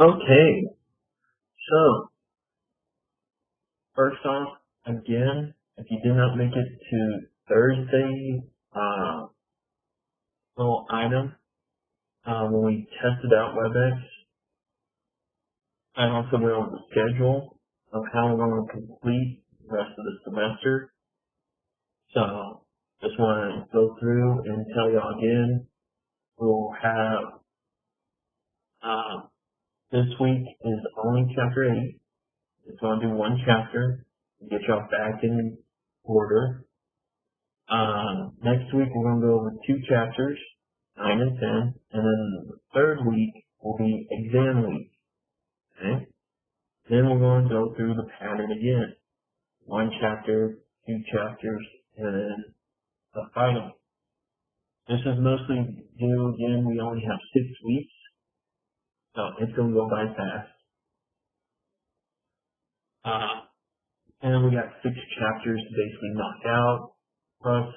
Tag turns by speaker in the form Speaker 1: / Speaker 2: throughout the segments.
Speaker 1: Okay, so first off, again, if you did not make it to Thursday little item when we tested out Webex, I also went over the schedule of how we're going to complete the rest of the semester. So just want to go through and tell y'all again, we'll have this week is only chapter 8. It's going to do one chapter, get y'all back in order. Next week we're going to go over 2 chapters, 9 and 10, and then the third week will be exam week. Okay? Then we're going to go through the pattern again. 1 chapter, 2 chapters, and then the final. This is mostly due, again, we only have 6 weeks, so it's going to go by fast. And we got 6 chapters basically knocked out. Plus,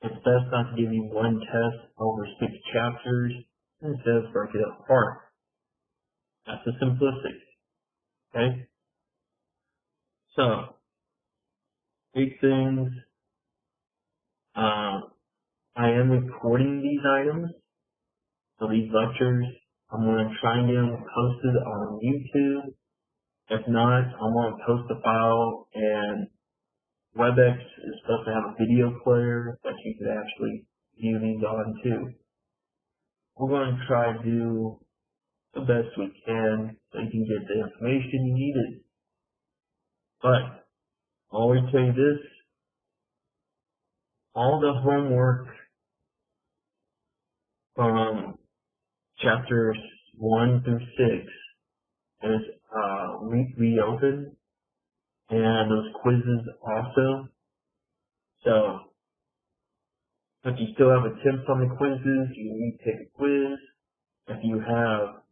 Speaker 1: it's best not to give you one test over 6 chapters instead of break it apart. That's the simplistic. Okay? So, big things. I am recording these items. So these lectures, I'm going to try and get them posted on YouTube. If not, I'm going to post the file, and Webex is supposed to have a video player that you could actually view these on too. We're going to try to do the best we can so you can get the information you needed. But I always tell you this, all the homework from chapters 1 through 6 is reopened, and those quizzes also. So if you still have attempts on the quizzes, you need to take a quiz. If you have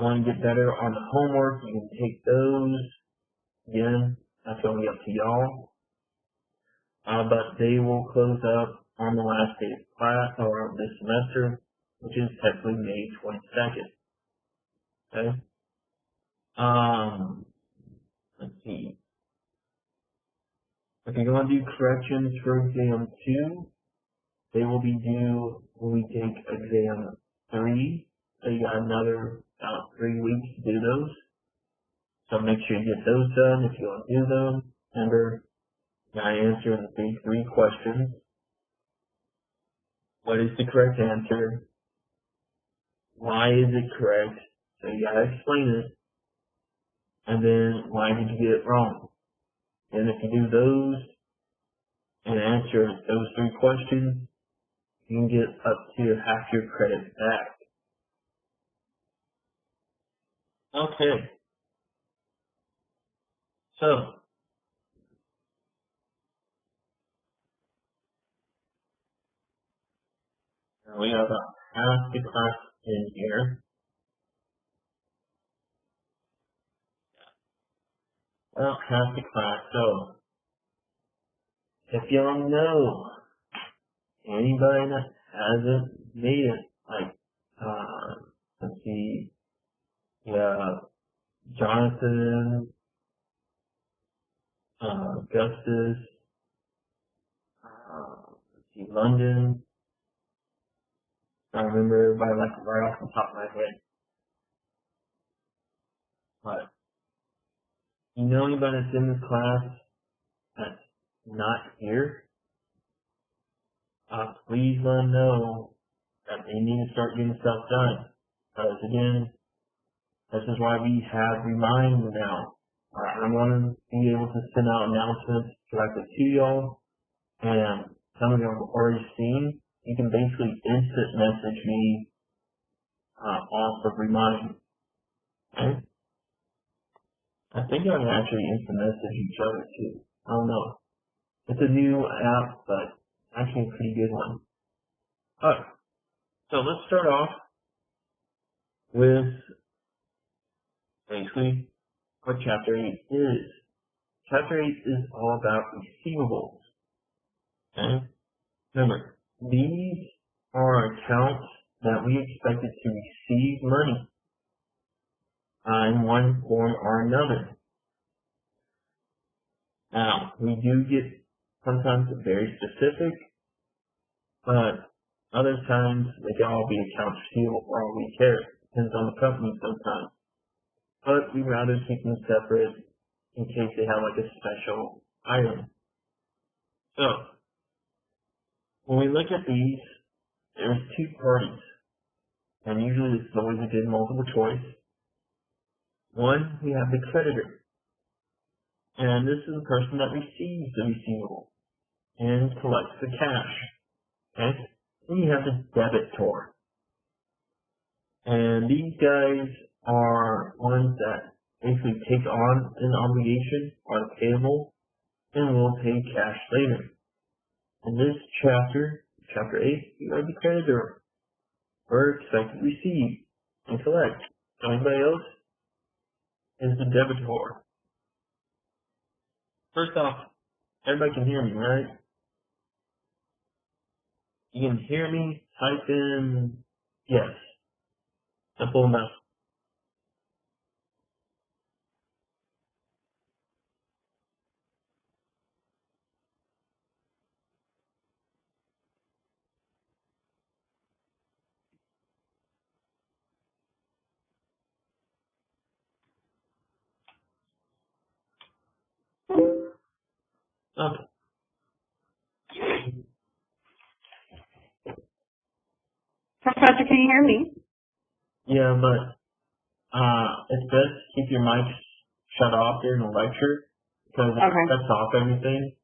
Speaker 1: want to get better on the homework, you can take those. Again, that's going to be up to y'all. But they will close up on the last day of class or this semester, which is technically May 22nd. Okay. Let's see. If you're going to do corrections for exam 2, they will be due when we take exam 3. So you got another about 3 weeks to do those. So make sure you get those done if you want to do them. Remember, you got to answer the big 3 questions. What is the correct answer? Why is it correct? So you got to explain it. And then, why did you get it wrong? And if you do those and answer those 3 questions, you can get up to half your credit back. Okay. So, we have about half the class in here. Well, half the class. So, if y'all know anybody that hasn't made it, like, let's see, Jonathan, Augustus, let's see, London. I remember everybody like right off the top of my head. But you know anybody that's in this class that's not here? Please let them know that they need to start getting stuff done. Because again, this is why we have Remind now. I want to be able to send out announcements directly to y'all, and some of you have already seen. You can basically instant message me off of Remind. Okay? I think I can actually instant message each other too. I don't know. It's a new app, but actually a pretty good one. Alright, so let's start off with basically what Chapter 8 is. Chapter 8 is all about receivables. Okay? Remember, these are accounts that we expected to receive money in one form or another. Now, we do get sometimes very specific, but other times they can all be accounts receivable for all we care. Depends on the company sometimes. But we'd rather keep them separate in case they have like a special item. So, when we look at these, there's two parties. And usually this is always a good multiple choice. One, we have the creditor. And this is the person that receives the receivable and collects the cash. Okay? Then you have the debitor. And these guys are ones that basically take on an obligation, are payable, and will pay cash later. In this chapter, chapter 8, you are the creditor, or expected to receive and collect. Anybody else is the debitor. First off, everybody can hear me, right? You can hear me? Type in yes. Simple enough. Okay.
Speaker 2: Professor, can you hear me?
Speaker 1: Yeah, but it's best to keep your mic shut off during the lecture because it cuts off everything,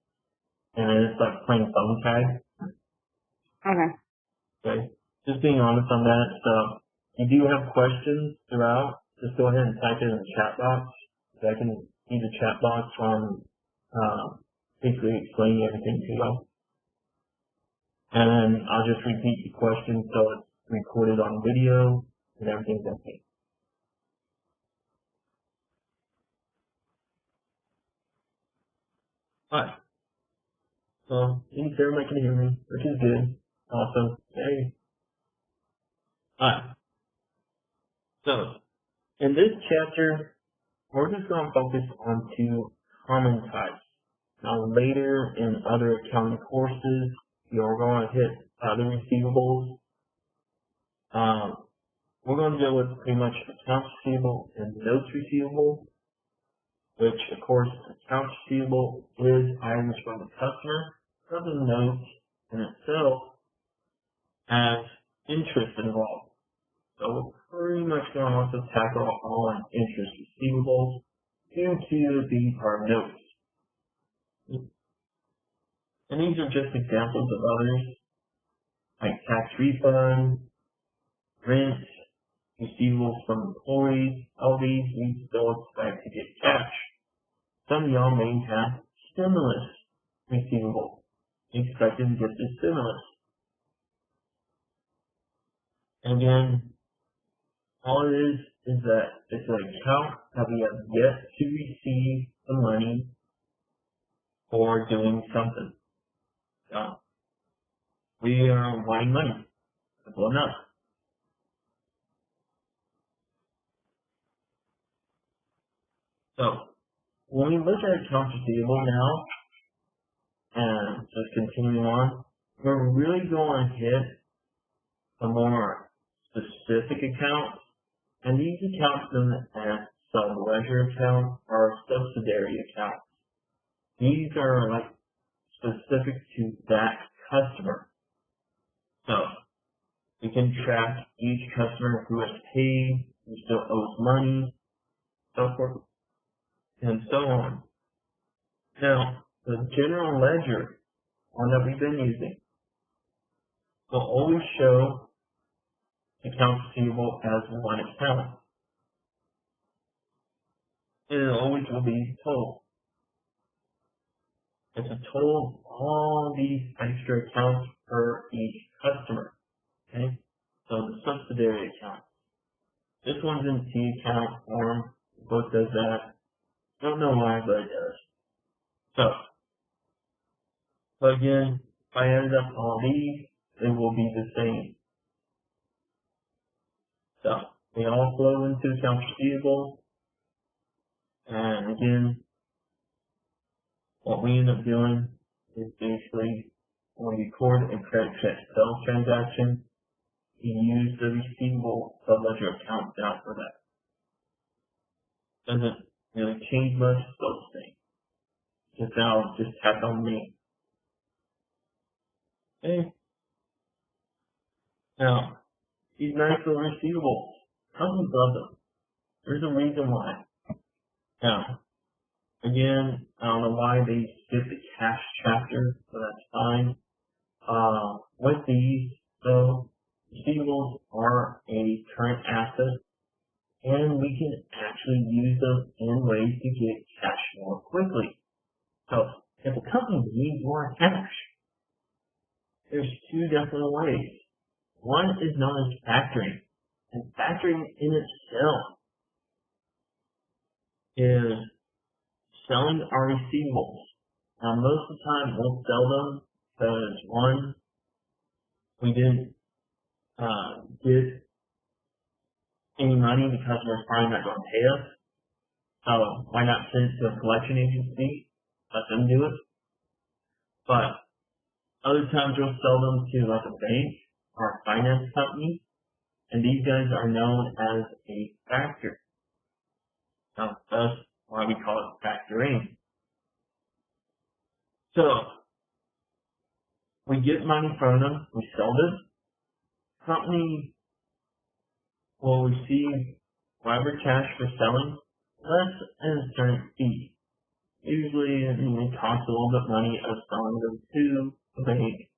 Speaker 1: and then it's like playing phone tag. Okay. Just being honest on that. So, if you do have questions throughout, just go ahead and type it in the chat box. So I can use the chat box from basically explaining everything to you. And then I'll just repeat the question so it's recorded on video and everything's okay. Alright. So, seems everybody can hear me, which is good. Awesome. Yay. Alright. So, in this chapter, we're just going to focus on two common types. Now, later in other accounting courses, you're going to hit other receivables. We're going to deal with pretty much accounts receivable and notes receivable, which, of course, accounts receivable is items from the customer, but the notes in itself has interest involved. So we're pretty much going to also tackle on interest receivables due to being our notes. And these are just examples of others, like tax refund, rent, receivables from employees. All these we still expect to get cash. Some of y'all may have stimulus receivables. Expected to get the stimulus. And again, all it is that it's an account that we have yet to receive the money for doing something. So, we are wanting money. Simple enough. So, when we look at accounts receivable now, and just continuing on, we're really going to hit a more specific accounts, and these accounts known as sub-ledger accounts or subsidiary accounts. These are like specific to that customer. So, we can track each customer who has paid, who still owes money, so forth, and so on. Now, the general ledger, one that we've been using, will always show accounts receivable as one account. And it always will be total. It's a total of all these extra accounts per each customer. Okay? So the subsidiary account. This one's in T account form. The book does that. Don't know why, but it does. So again, if I added up all these, they will be the same. So they all flow into accounts receivable. And again, what we end up doing is basically when we record a credit check sales transaction, we use the receivable subledger account down for that. Doesn't really change much, those things. Just now, just tap on me. Okay. Now, these nice little receivables, companies love them. There's a reason why. Now, again, I don't know why they skip the cash chapter, so that's fine. With these, though, receivables are a current asset, and we can actually use them in ways to get cash more quickly. So, if a company needs more cash, there's two different ways. One is known as factoring, and factoring in itself is selling our receivables. Now, most of the time, we'll sell them because, one, we didn't get any money, the customer's probably not going to pay us. So, why not send it to a collection agency, let them do it? But other times, we'll sell them to like a bank or a finance company, and these guys are known as a factor. Now, that's why we call it factoring. So, we get money from them, we sell this. Company will receive whatever cash for selling, less a certain fee. Usually, it costs a little bit of money of selling them to the bank.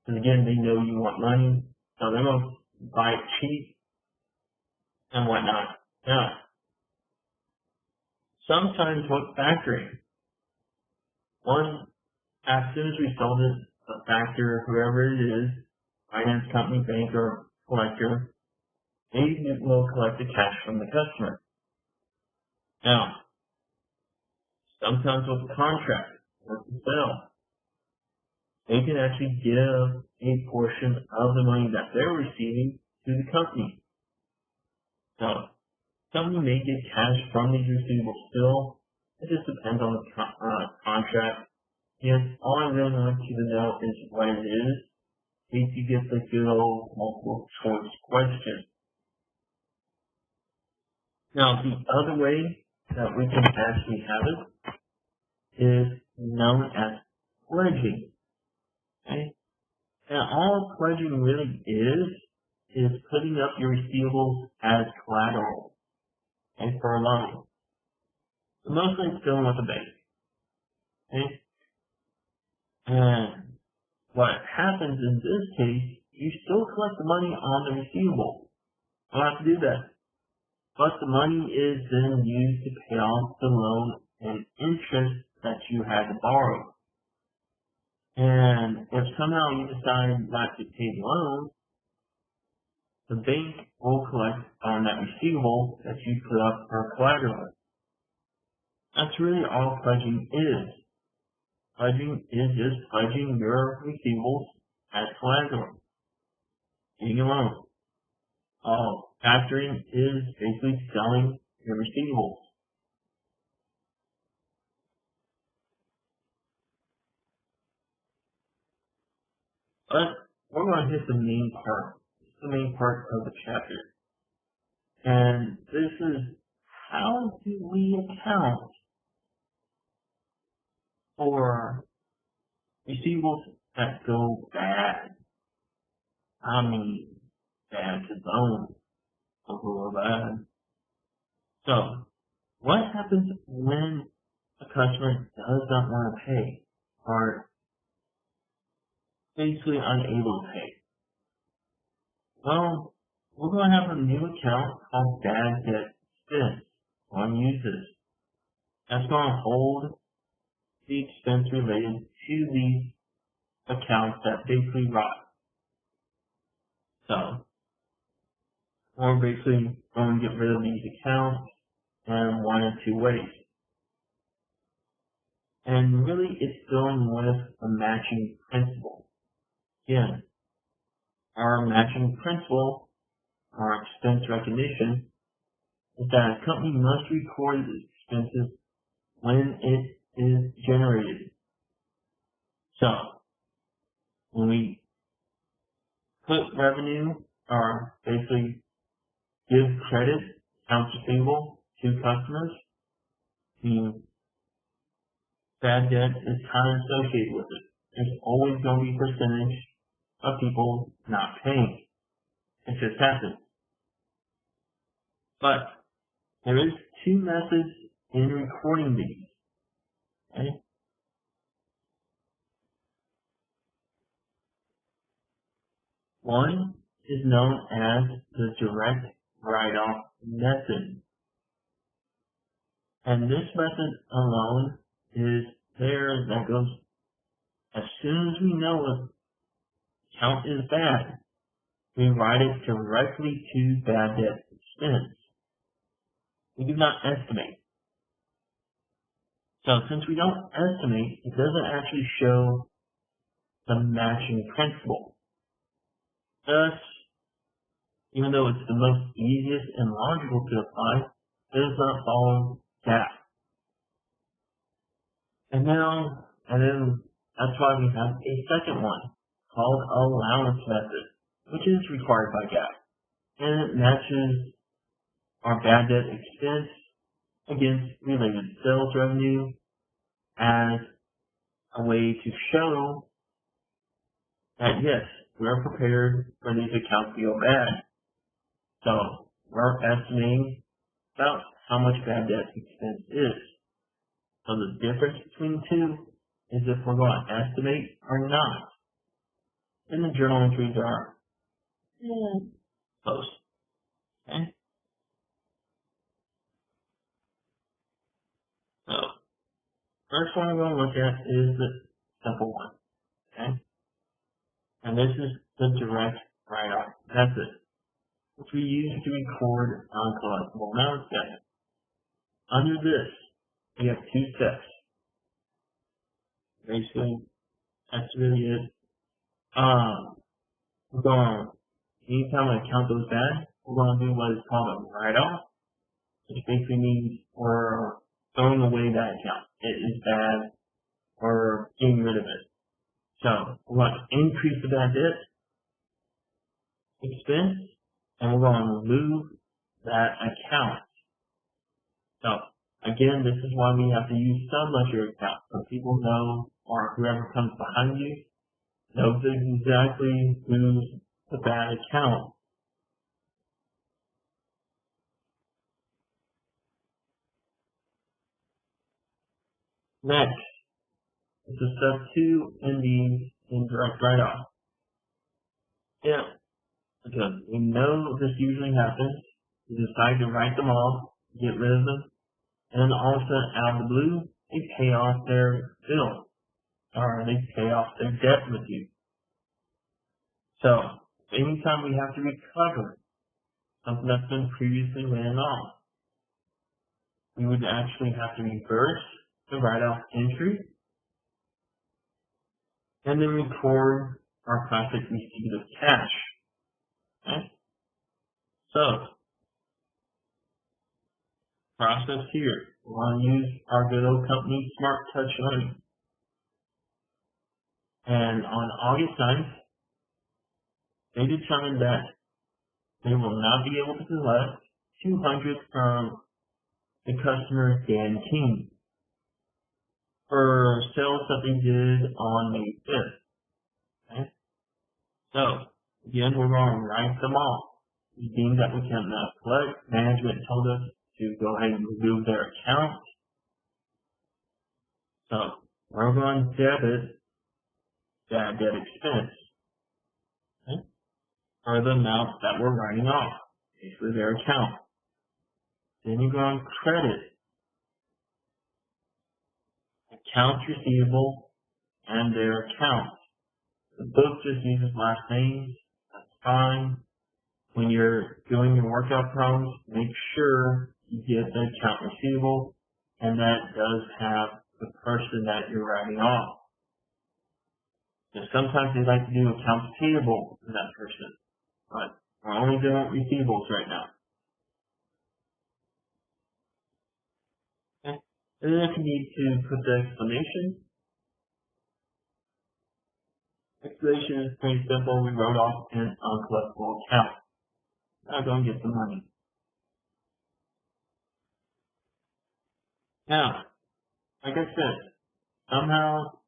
Speaker 1: Because again, they know you want money, so they're going to buy it cheap and whatnot. Now, sometimes with factoring, one, as soon as we sold it, the factor, whoever it is, finance company, bank, or collector, they will collect the cash from the customer. Now, sometimes with contract, with the sale, they can actually give a portion of the money that they're receiving to the company. So, company may get cash from these receivables still. It just depends on the contract. Yes, all I really want you to know is what it is. In case you get the good old multiple choice question. Now, the other way that we can actually have it is known as pledging. Okay? And all pledging really is putting up your receivables as collateral, okay, for a loan. So mostly it's dealing with a bank. Okay? And what happens in this case, you still collect the money on the receivable. You don't have to do that. But the money is then used to pay off the loan and interest that you had to borrow. And if somehow you decide not to pay the loan, the bank will collect on that receivable that you put up for collateral. That's really all pledging is. Pledging is just pledging your receivables as collateral. Getting a loan. Factoring is basically selling your receivables. But we're going to hit the main part. This is the main part of the chapter. And this is how do we account for receivables that go bad? I mean, bad to bone. Or bad. So, what happens when a customer does not want to pay or basically unable to pay? Well, we're going to have a new account called Bad Debt Expense. We're going to use this. That's going to hold the expense related to these accounts that basically rot. So, we're basically going to get rid of these accounts in one of two ways. And really, it's dealing with a matching principle. Again, our matching principle our expense recognition, is that a company must record its expenses when it is generated. So, when we put revenue, or basically give credit, accounts receivable, to customers, the bad debt is kind of associated with it. There's always going to be a percentage of people not paying. It just happens. But there is two methods in recording these. Okay? One is known as the direct write-off method. And this method alone is there that goes, as soon as we know a account is bad, we write it directly to bad debt expense. We do not estimate. So since we don't estimate, it doesn't actually show the matching principle. Thus, even though it's the most easiest and logical to apply, it does not follow GAAP. And then that's why we have a second one called Allowance Method, which is required by GAAP. And it matches our bad debt expense against related sales revenue as a way to show that yes, we're prepared for these accounts to go bad. So we're estimating about how much bad debt expense is. So the difference between the two is if we're going to estimate or not. And the journal entries are close. Okay? So first one we're going to look at is the simple one. Okay? And this is the direct write-off method, which we use to record uncollectible amounts. Under this, we have two steps. Basically, that's really it. We're going, anytime an account goes bad, we're going to do what is called a write-off, which basically means we're throwing away that account. It is bad, or getting rid of it. So we're going to increase the bad debt expense, and we're going to remove that account. So again, this is why we have to use subledger accounts, so people know, or whoever comes behind you knows exactly who's the bad account. Next, this is step 2 in the indirect write-off. Yeah, because we know this usually happens. We decide to write them off, get rid of them, and then all of a sudden, out of the blue, they pay off their bill, or they pay off their debt with you. So, anytime we have to recover something that's been previously written off, we would actually have to reverse the write-off entry and then record our classic receipt of cash. Okay? So, process here. We're going to use our good old company, Smart Touch Money. And on August 9th, they determined that they will not be able to collect $200 from the customer Dan King for sales that they did on May 5th. Okay? So, again, we're going to write them off. We deemed that we cannot collect. Management told us to go ahead and remove their account. So, we're going to debit bad debt expense. Okay? For the amount that we're writing off, basically their account. Then you're going to credit accounts receivable and their accounts. The book just uses last names. That's fine. When you're doing your workout problems, make sure you get the account receivable, and that does have the person that you're writing off. Now, sometimes they like to do accounts payable to that person, but We're only doing receivables right now. Okay. And then if you need to put the explanation is pretty simple. We wrote off an uncollectible account. Now go and get the money. Now, like I said, somehow,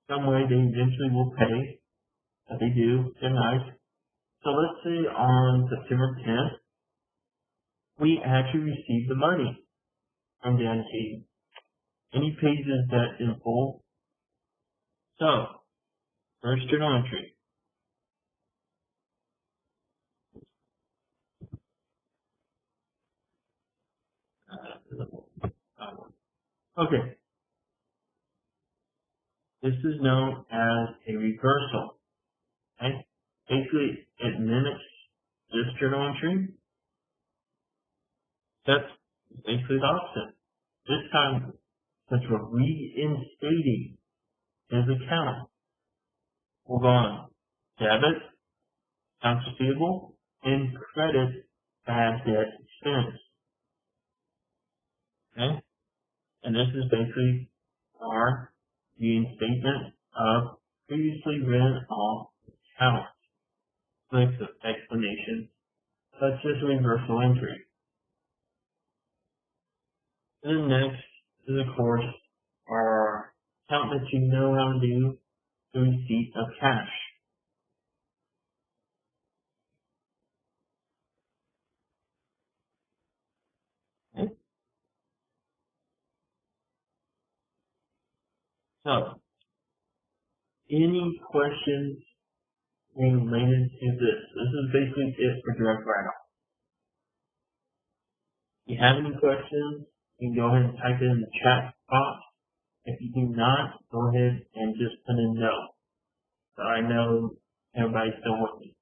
Speaker 1: some way they eventually will pay. If they do, they're nice. So let's say on September 10th, we actually received the money from the NC. And he pays his debt in full. So, first journal entry. Okay. This is known as a reversal. Okay? Basically, it mimics this journal entry. That's basically the opposite. This time, since we're reinstating his account, we'll go on debit, accounts receivable, and credit bad debt expense. Okay? And this is basically our reinstatement of previously written off accounts. With explanation, such as reversal entry. And next is, of course, our account that you know how to do, the receipt of cash. Okay? So, any questions related to this? This is basically it for direct write-off. If you have any questions, you can go ahead and type it in the chat box. If you do not, go ahead and just put in no. So I know everybody's still with me.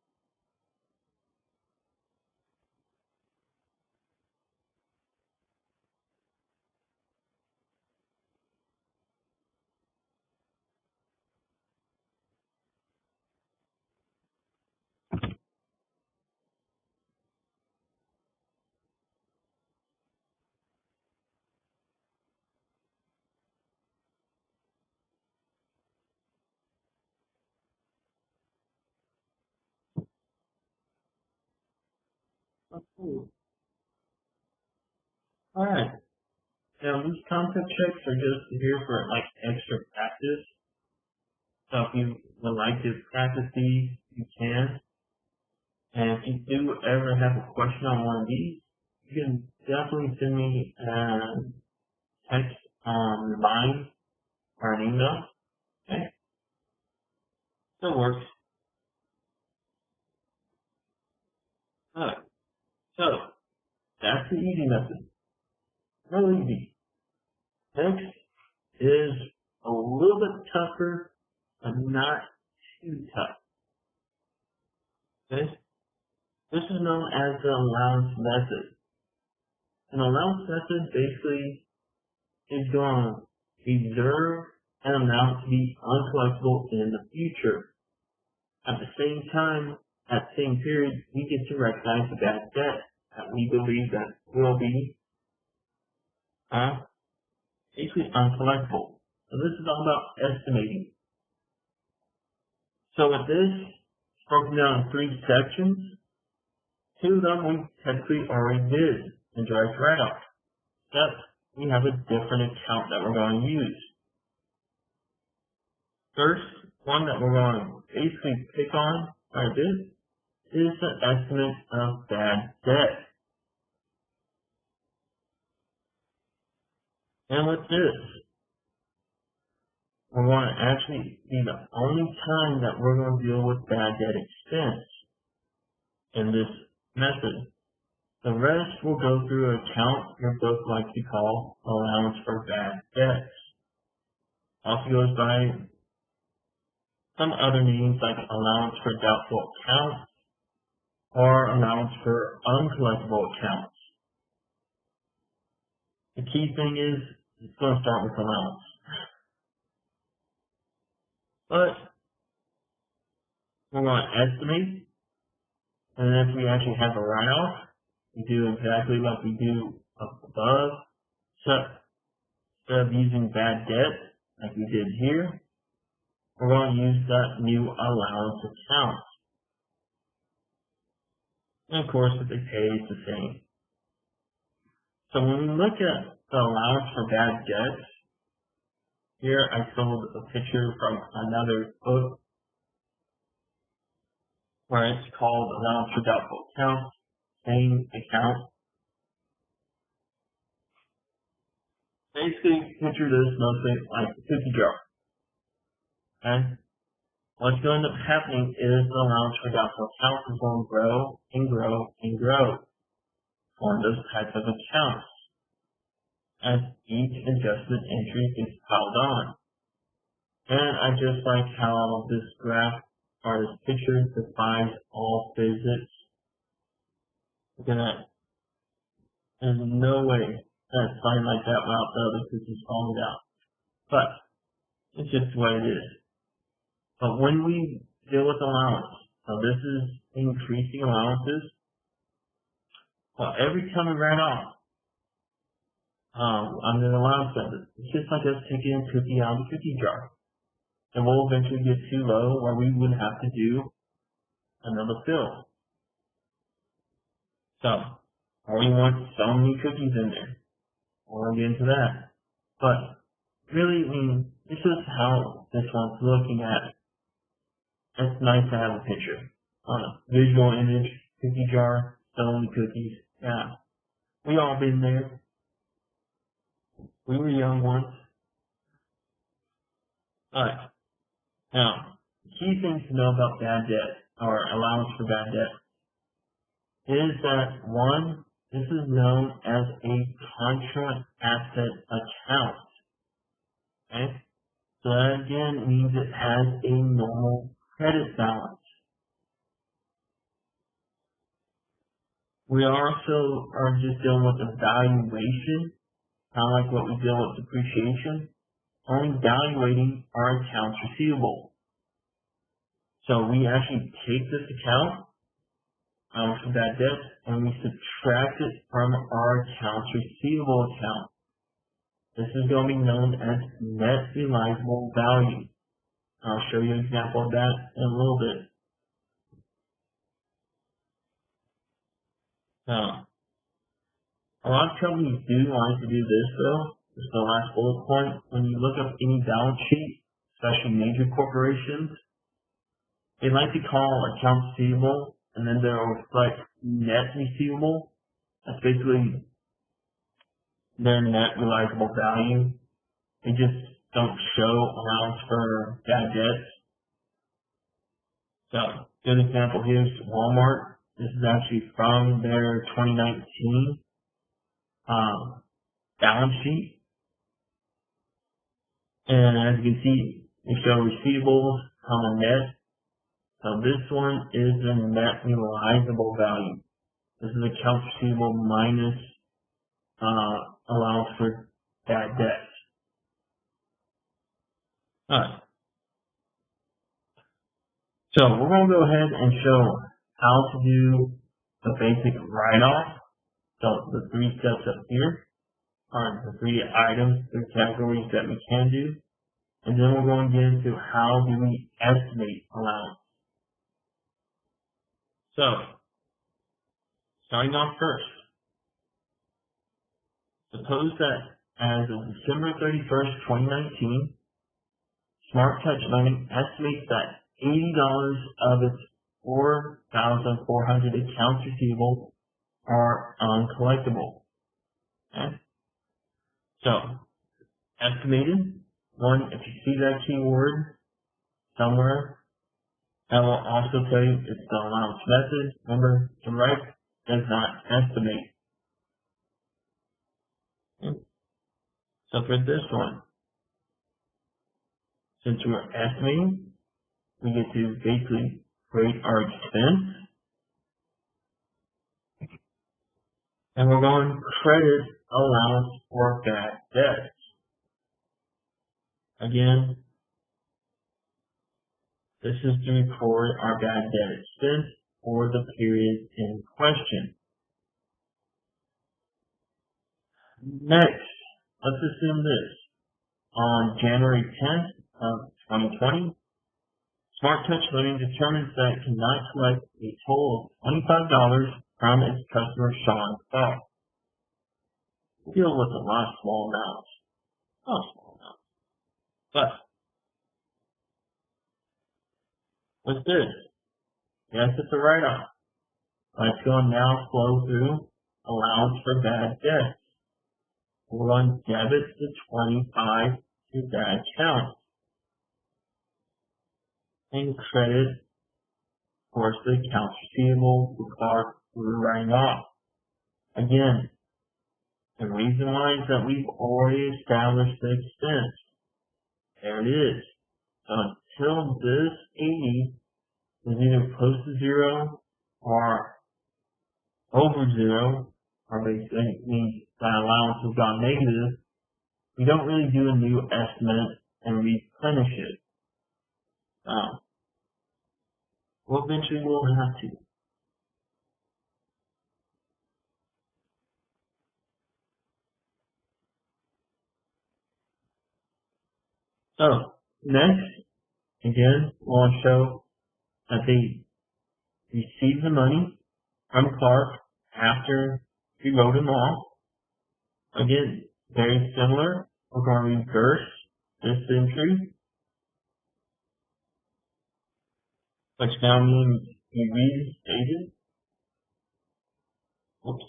Speaker 1: Okay. Alright. Now these concept checks are just here for like extra practice. So if you would like to practice these, you can. And if you do ever have a question on one of these, you can definitely send me a text on Line or an email. Okay? That works. Alright. So that's the easy method. Real easy. Next is a little bit tougher, but not too tough. Okay? This is known as the allowance method. An allowance method basically is going to reserve an amount to be uncollectible in the future. At the same time, at the same period, we get to recognize the bad debt that we believe that will be basically uncollectible. So this is all about estimating. So with this, it's broken down in 3 sections. 2 of them we technically already did in direct write-off. Except we have a different account that we're going to use. First one that we're going to basically pick on quite a bit is the estimate of bad debt. And with this, we're going to actually be the only time that we're going to deal with bad debt expense in this method. The rest will go through an account your book likes to call allowance for bad debts. Also goes by some other names like allowance for doubtful accounts or allowance for uncollectible accounts. The key thing is it's going to start with allowance. But we're going to estimate And then if we actually have a write-off, we do exactly like we do up above. So instead of using bad debt, like we did here, we're going to use that new allowance account. And of course, what they pay is the same. So when we look at the allowance for bad debts, here I sold a picture from another book where it's called Allowance for Doubtful Accounts, same account. Basically, picture this mostly like a cookie jar. Okay? What's going to end up happening is the allowance for doubtful accounts is going to grow and grow and grow on those types of accounts as each adjusted entry gets piled on. And I just like how this graph or this picture defies all physics. Look at that. There's no way that it's fine like that without the other cookies falling down. But it's just the way it is. But when we deal with allowance, so this is increasing allowances. Well, every time we write off under the allowance method, it's just like us taking a cookie out of the cookie jar. And we'll eventually get too low where we would have to do another fill. So, or we want so many cookies in there. We'll get into that. But really, I mean, this is how this one's looking at it. It's nice to have a picture on a visual image, cookie jar, selling cookies. Yeah, we all been there. We were young once. Alright, now, key things to know about bad debt, or allowance for bad debt, is that one, this is known as a Contra asset account. Okay? So that again means it has a normal credit balance. We also are just dealing with evaluation, kind of like what we deal with depreciation, only evaluating our accounts receivable. So we actually take this account for bad debt and we subtract it from our accounts receivable account. This is going to be known as net realizable value. I'll show you an example of that in a little bit. Now, a lot of companies do like to do this though. This is the last bullet point. When you look up any balance sheet, especially major corporations, they like to call accounts receivable and then they'll reflect net receivable. That's basically their net realizable value. They just don't show allowance for bad debts. So, good example here is Walmart. This is actually from their 2019 balance sheet. And as you can see, they show receivables, net. So this one is the net realizable value. This is accounts receivable minus allowance for bad debts. Alright. So we're going to go ahead and show how to do the basic write-off. So the three steps up here are the three items, three categories that we can do. And then we're going to get into how do we estimate allowance. So, starting off first, suppose that as of December 31st, 2019, Smart Touch Learning estimates that $80 of its 4,400 accounts receivable are uncollectible. Okay? So, estimated, one, if you see that keyword somewhere, that will also tell you it's the allowance method. Remember, direct does not estimate. Okay. So for this one, since we're estimating, we get to basically create our expense. And we're going to credit allowance for bad debts. Again, this is to record our bad debt expense for the period in question. Next, let's assume this. On January 10th of 2020, Smart Touch Living determines that it cannot collect a total of $25 from its customer Sean Clark. Deal with a lot of small amounts. Not small amounts. But what's this? Yes, it's a write-off. It's going to now flow through allowance for bad debt. We'll run debit the 25 to that account. And credit, of course, the accounts receivable, the Clark we were writing off. Again, the reason why is that we've already established the expense. There it is. So until this 80 is either close to zero or over zero, or basically means that allowance has gone negative, we don't really do a new estimate and replenish it. Well, eventually we'll have to. So, next, again, we'll show that they received the money from Clark after he wrote him off. Again, very similar. We're going to reverse this entry, which now means he restated. Oops.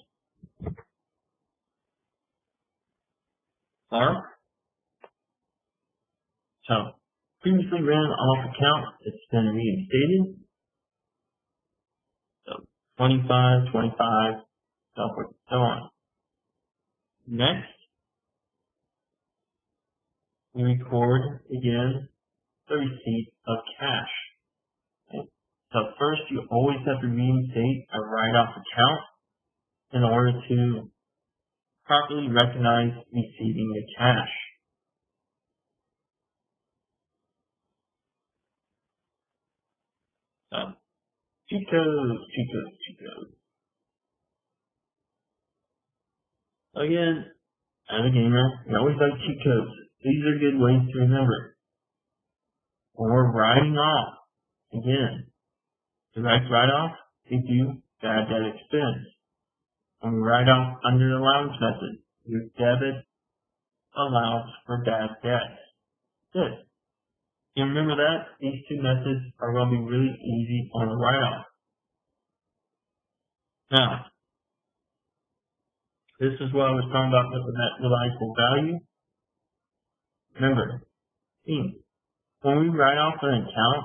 Speaker 1: Clark. So, previously ran off account, it's been reinstated. So, 25, 25, so forth, so on. Next, we record again the receipt of cash. Okay. So first, you always have to reinstate a write-off account in order to properly recognize receiving the cash. So, cheat codes. Again, as a gamer, we always like cheat codes. These are good ways to remember. When we're writing off, again, direct write-off, we do bad debt expense. When we write off under the allowance method, you debit allowance for bad debt. Good. You remember that? These two methods are going to be really easy on the write-off. Now, this is what I was talking about with the net realizable value. Remember, when we write off an account,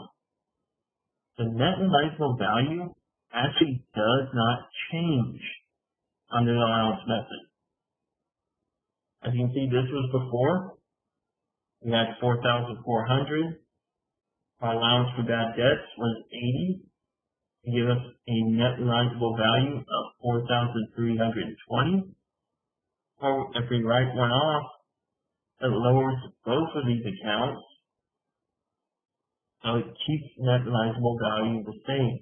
Speaker 1: the net realizable value actually does not change under the allowance method. As you can see, this was before. We had 4,400. Our allowance for bad debts was 80. To give us a net realizable value of 4,320. Or if we write one off, it lowers both of these accounts, so it keeps net realizable value the same.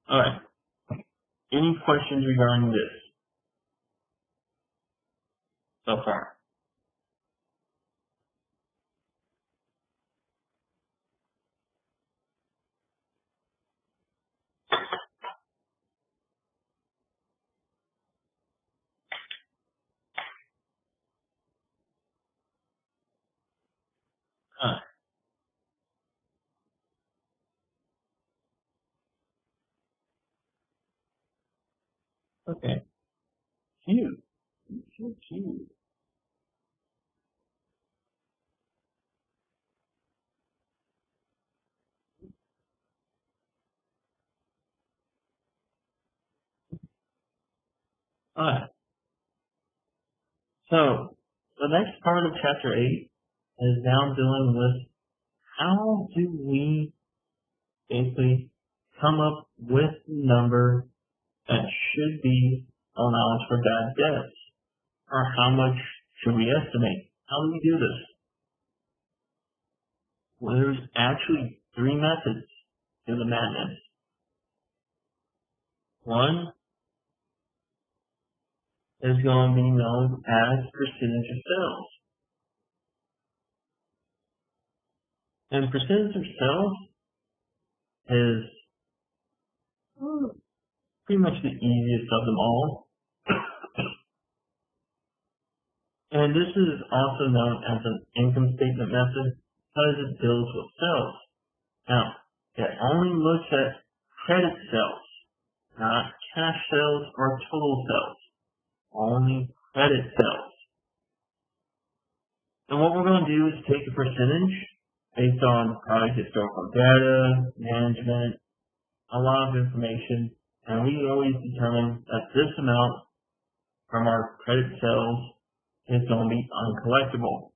Speaker 1: Alright. Any questions regarding this so far? Okay. Cute. So cute. Alright. So, the next part of Chapter 8 is now dealing with how do we basically come up with the number that should be allowance for bad debts, or how much should we estimate? How do we do this? Well, there's actually three methods to the madness. One is going to be known as percentage of sales. And percentage of sales is pretty much the easiest of them all. And this is also known as an income statement method because it deals with sales. Now, it only looks at credit sales, not cash sales or total sales. Only credit sales. And what we're going to do is take a percentage based on product historical data, management, a lot of information, and we always determine that this amount from our credit sales is going to be uncollectible.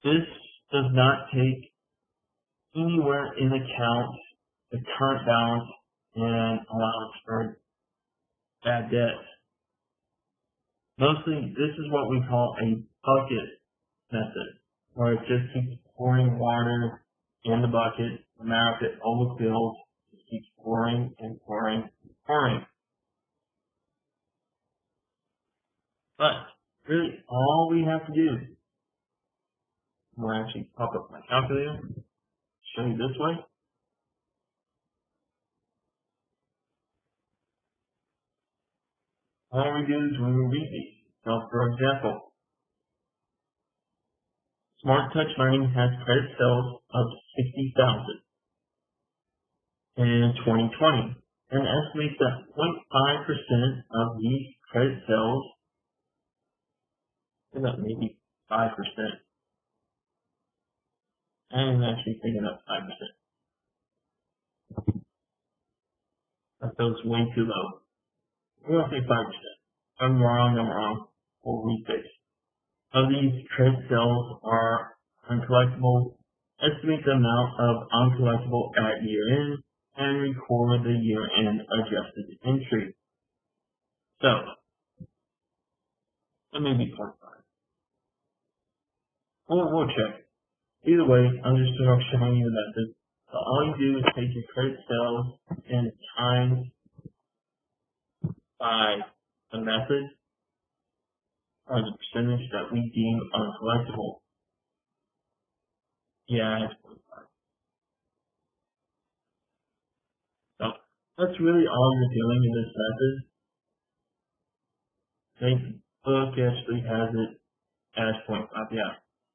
Speaker 1: This does not take anywhere in account the current balance and allowance for bad debt. Mostly, this is what we call a bucket method, where it just keeps pouring water in the bucket, no matter if it overfills, it keeps pouring and pouring and pouring. But really, all we have to do, I'm going to actually pop up my calculator, show you this way. All we do is we read these. So, for example, Smart Touch Learning has credit sales of $60,000 in 2020 and estimates that 0.5% of these credit sales, maybe 5%. I'm actually thinking of 5%. That feels way too low. We're going to say 5%. I'm wrong. We'll refix. Of these credit sales are uncollectible. Estimate the amount of uncollectible at year-end and record the year-end adjusted entry. So, that may be 0.5. We'll check. Either way, I'm just showing you the method. So all you do is take your credit sales and times by the method or the percentage that we deem uncollectible. Yeah, it's 0.5. So that's really all you're doing in this method. I think the book actually has it as 0.5.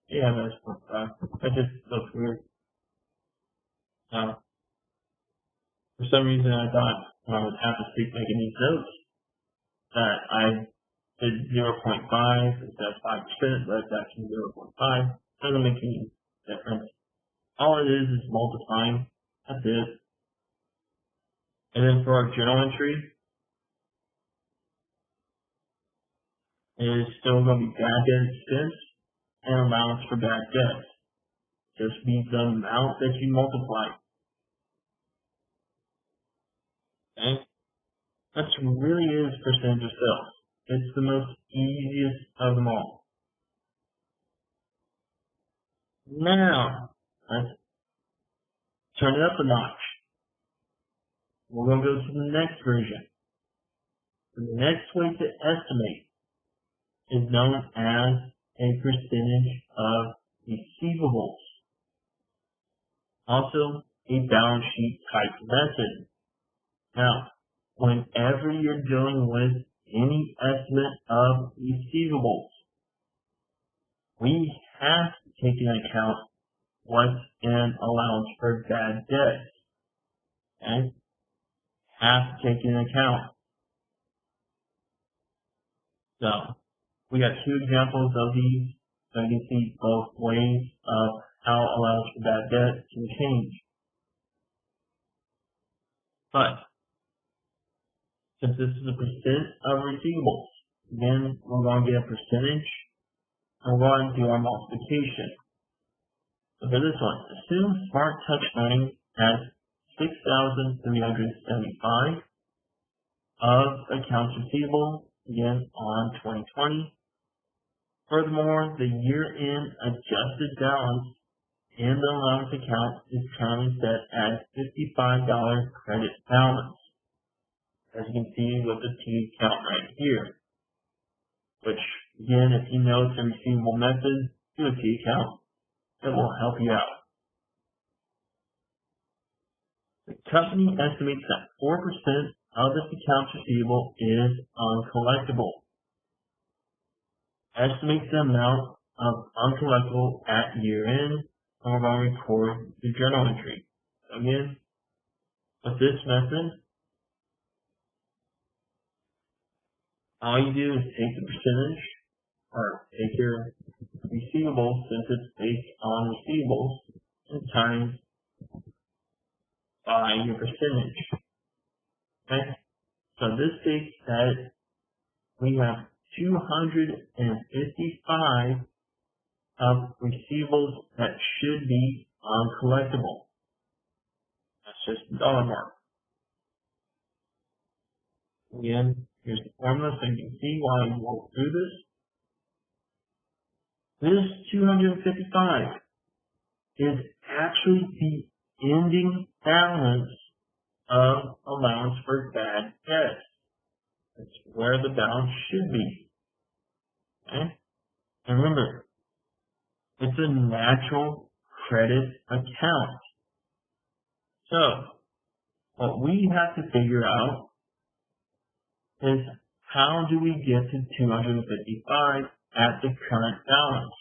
Speaker 1: Yeah, that's 0.5. That just looks weird. For some reason I thought when I was half asleep making these notes that I did 0.5 instead of 5%, but it's actually 0.5. Doesn't make any difference. All it is multiplying. That's it. And then for our journal entry, it is still going to be bad debt expense and allowance for bad debt. Just be the amount that you multiply. Okay? That really is percentage of sales. It's the most easiest of them all. Now, let's turn it up a notch. We're going to go to the next version. The next way to estimate is known as a percentage of receivables. Also, a balance sheet type method. Now, whenever you're dealing with any estimate of receivables, we have to take into account what's in allowance for bad debt. Okay? Have to take into account. So, we got two examples of these, so you can see both ways of how allowance for bad debt can change. But, since this is a percent of receivables, again, we're going to get a percentage, and we're going to do our multiplication. So for this one, assume Smart Touch Learning has 6,375 of accounts receivable, again, on 2020. Furthermore, the year-end adjusted balance in the allowance account is currently set at $55 credit balance. as you can see with the T account right here. Which, again, if you know it's a receivable method, do a T account. It will help you out. The company estimates that 4% of its accounts receivable is uncollectible. Estimates the amount of uncollectible at year end, and we're going to record the journal entry. Again, with this method, all you do is take the percentage, or take your receivables, since it's based on receivables, and times by your percentage. Okay? So this states that we have 255 of receivables that should be uncollectible. That's just the dollar mark. Again, here's the formula so you can see why we walk through this. This 255 is actually the ending balance of allowance for bad debt. That's where the balance should be. Okay? And remember, it's a natural credit account. So, what we have to figure out is how do we get to 255 at the current balance?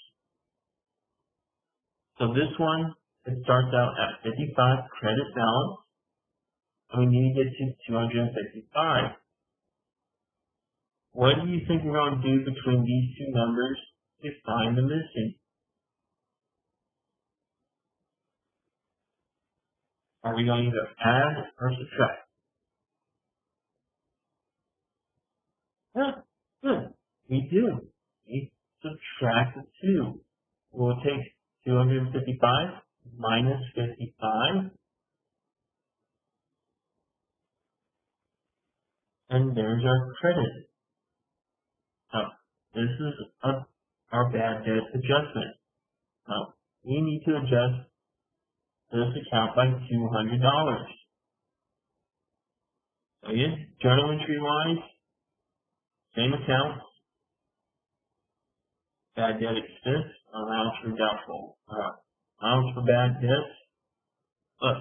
Speaker 1: So this one, it starts out at 55 credit balance, and we need to get to 255. What do you think we're going to do between these two numbers to find the missing? Are we going to either add or subtract? Yeah, good. We do. We subtract the 2. We'll take 255 minus 55, and there's our credit. Now, this is our bad debt adjustment. Now, we need to adjust this account by $200. So yes, journal entry wise, same account, bad debt expense, allowance for doubtful, allowance for bad debts, plus.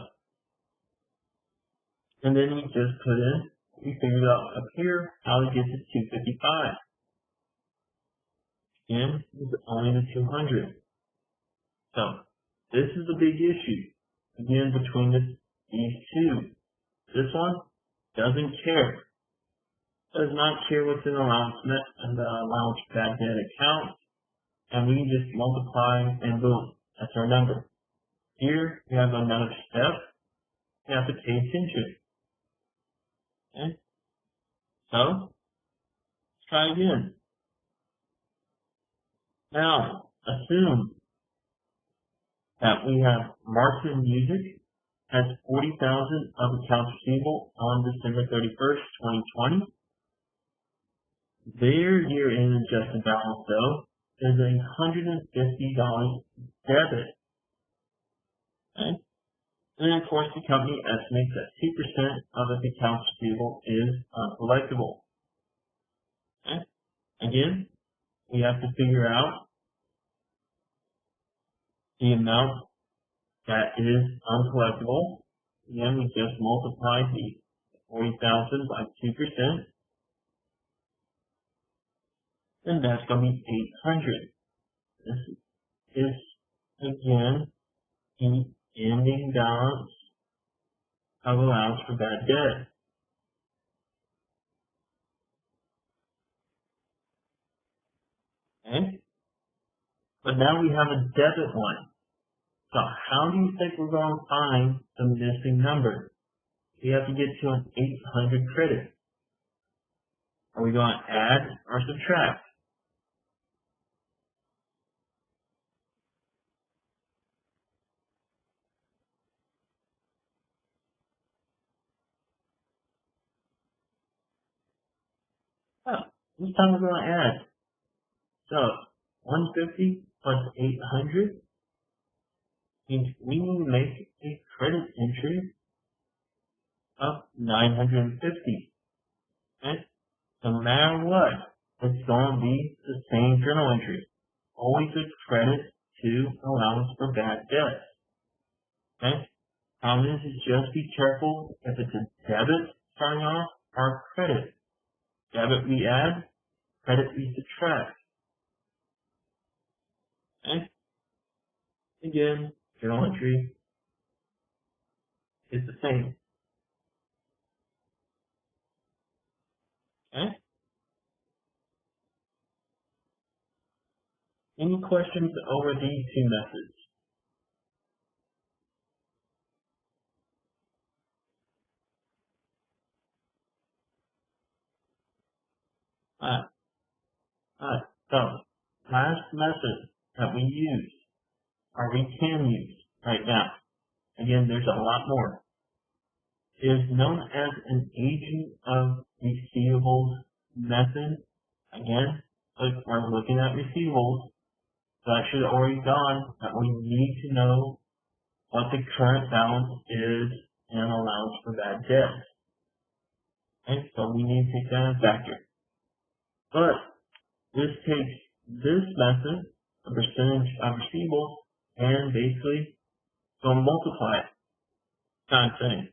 Speaker 1: And then we just put in, we figured out up here how to get to 255. Again, it's only the 200. So, this is a big issue. Again, between these two. This one doesn't care. Does not care what's in the allowance for bad debt account. And we can just multiply and boom, that's our number. Here, we have another step. We have to pay attention. Okay? So, let's try again. Now, assume that we have Martin Music has 40,000 of accounts receivable on December 31st, 2020. Their year-end adjusted balance, though, is $150 debit. Okay? And then, of course, the company estimates that 2% of its accounts receivable is uncollectible. Okay? Again, we have to figure out the amount that is uncollectible. Again, we just multiplied the 40,000 by 2%. And that's going to be 800. This is, again, the ending balance of allowance for bad debt. Okay? But now we have a debit one. So how do you think we're going to find the missing number? We have to get to an 800 credit. Are we going to add or subtract? Oh, this time we're going to add. So 150 plus 800 means we need to make a credit entry of 950. Okay? No matter what, it's going to be the same journal entry. Always a credit to allowance for bad debt. Okay? Problem is just be careful if it's a debit starting off or credit. Debit we add, credit we subtract. Okay? Again, journal entry is the same. Okay? Any questions over these two methods? Alright, so last method that we use, or we can use right now, again there's a lot more, is known as an agent of receivables method. Again, if we're looking at receivables, that should have already gone that we need to know what the current balance is and allowance for bad debt. Okay, so we need to take that as a factor. But this takes this method, the percentage of receivables, and basically go multiply it kind of thing.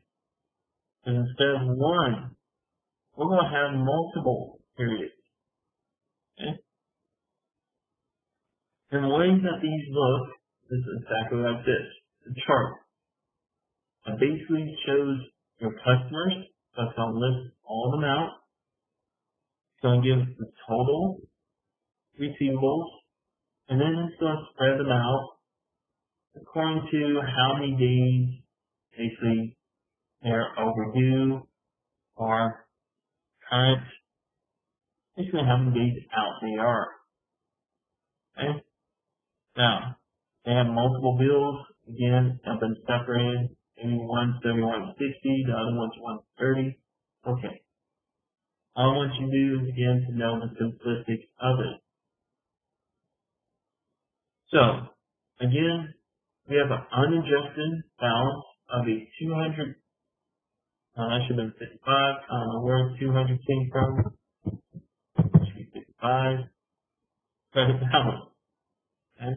Speaker 1: And instead of one, we're going to have multiple periods. Okay? And the way that these look is exactly like this. The chart. It basically shows your customers, so it's going to list all of them out. It's going to give the total receivables, and then it's going to spread them out according to how many days basically they're overdue or current, basically how many days out they are. Okay? Now, they have multiple bills, again, have been separated, maybe one's 31.60, the other one's 130. Okay. All I want you to do is, again, to know the simplicity of it. So, again, we have an unadjusted balance of a 200, that should have been 55, I don't know where 200 came from. It should be 55. Credit balance. Okay?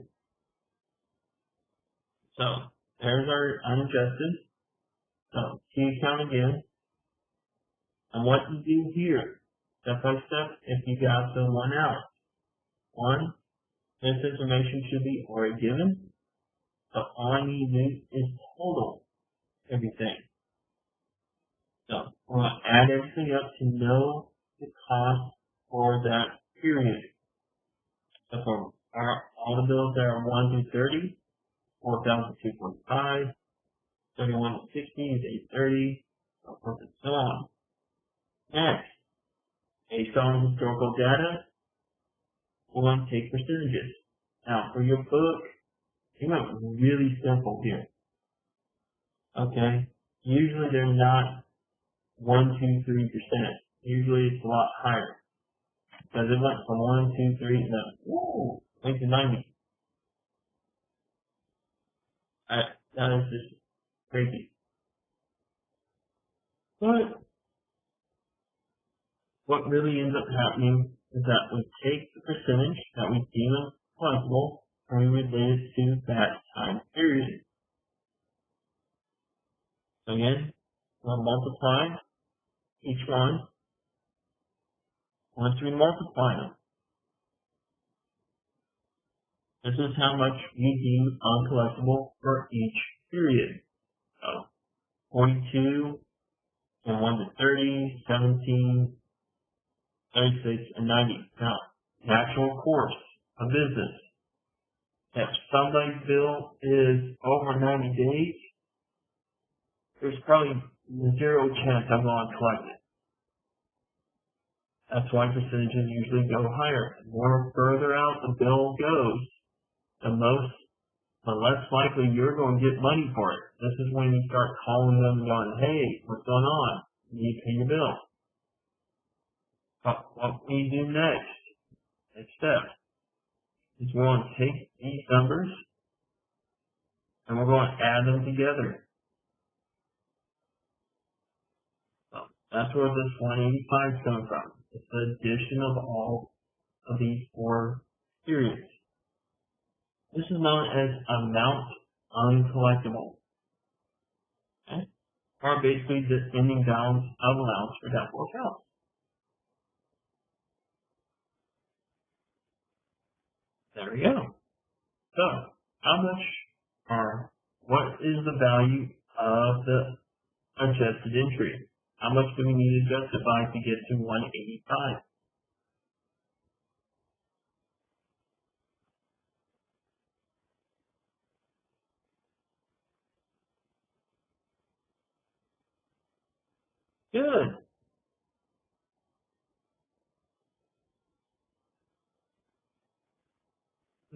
Speaker 1: So, there's our unadjusted. So, key account again. And what you do here, step by step, if you got the one out. One, this information should be already given. So all I need to do is total everything. So we're going to add everything up to know the cost for that period. So for all the bills that are 1 through 30, 4,245, 31 to 60 is 830, so forth and so on. Next, based on historical data, we're going to take percentages. Now, for your book, you went really simple here. Okay? Usually they're not 1, 2, 3%. Usually it's a lot higher. Because it went from 1, 2, 3, and then, whoa, went to 90. That is just crazy. But what really ends up happening is that we take the percentage that we deem applicable and we relate it to that time period. So again, we'll multiply each one. Once we multiply them, this is how much we deem uncollectible for each period. So 42 and 1 to 30, 17, 36, and 90. Now, natural course of business. If somebody's bill is over 90 days, there's probably zero chance I'm going to collect it. That's why percentages usually go higher. The more further out the bill goes, the less likely you're going to get money for it. This is when you start calling them and going, hey, what's going on? You need to pay your bill. What we do next step, is we're going to take these numbers and we're going to add them together. So That's where this 185 is coming from. It's the addition of all of these four periods. This is known as amount uncollectible. Okay? Or basically the ending balance of allowance for doubtful accounts. There we go. So, what is the value of the adjusted entry? How much do we need to adjust it by to get to 185? Good.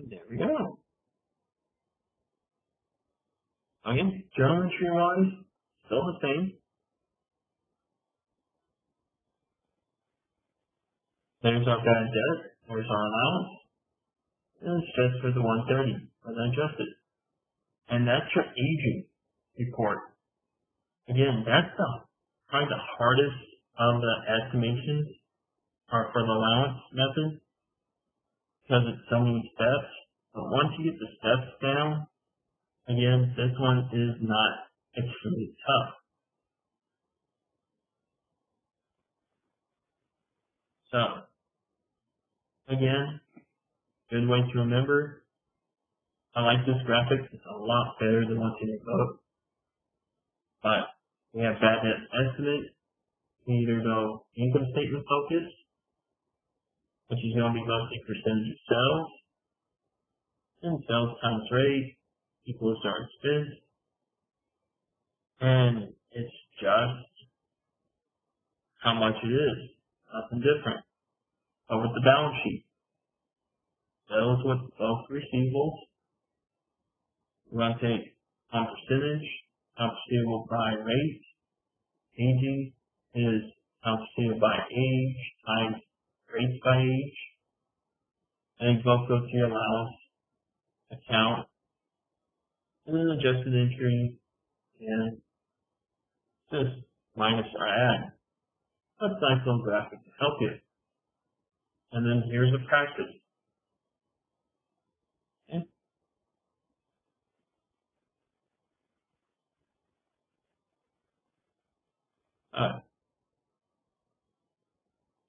Speaker 1: There we go. Again, journal entry wise, still the same. There's our bad debt. There's our allowance. And it's just for the 130 as I adjusted. And that's your aging report. Again, that's probably the hardest of the estimations are for the allowance method because it's so many steps. But once you get the steps down, again, this one is not extremely tough. So, again, good way to remember. I like this graphic. It's a lot better than what's in your book. But we have bad debt estimate. We either go income statement focus, which is going to be mostly percentage of sales, and sales times rate equals our expense. And it's just how much it is. Nothing different. But with the balance sheet, sales with both receivables, we're going to take on percentage, accounts receivable by rate. Aging is accounts receivable by age times rates by age. And both go to your allowance account. And then adjusted entry and just minus or add. That's a nice little graphic to help you. And then here's a practice. Okay.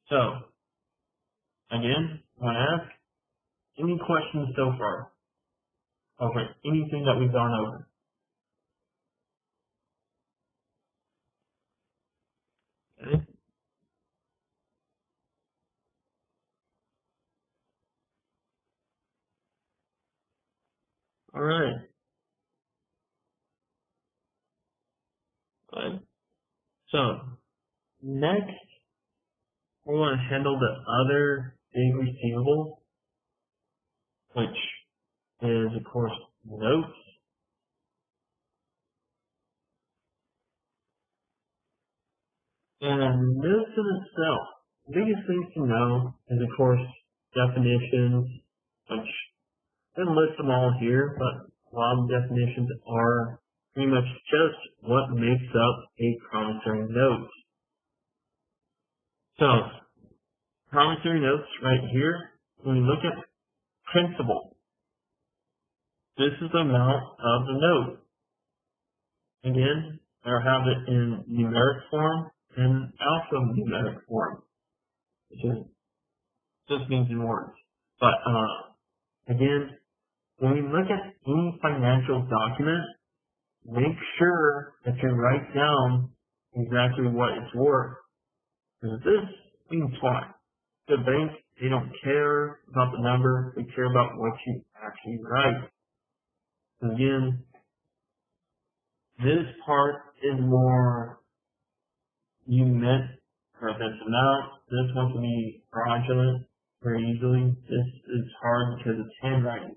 Speaker 1: So, again, I want to ask, any questions so far over anything that we've gone over? Okay. All right. So, next, we're going to handle the other big receivable, which is, of course, notes. And notes in itself, the biggest thing to know is, of course, definitions, which I didn't list them all here, but a lot of definitions are pretty much just what makes up a promissory note. So, promissory notes right here, when we look at principal, this is the amount of the note. Again, I have it in numeric form and alphanumeric form, which is just means in words. But again, when we look at any financial document, make sure that you write down exactly what it's worth. Because this means what? The bank, they don't care about the number, they care about what you actually write. Again, this part is more you meant for this amount. This one can be fraudulent very easily. This is hard because it's handwriting.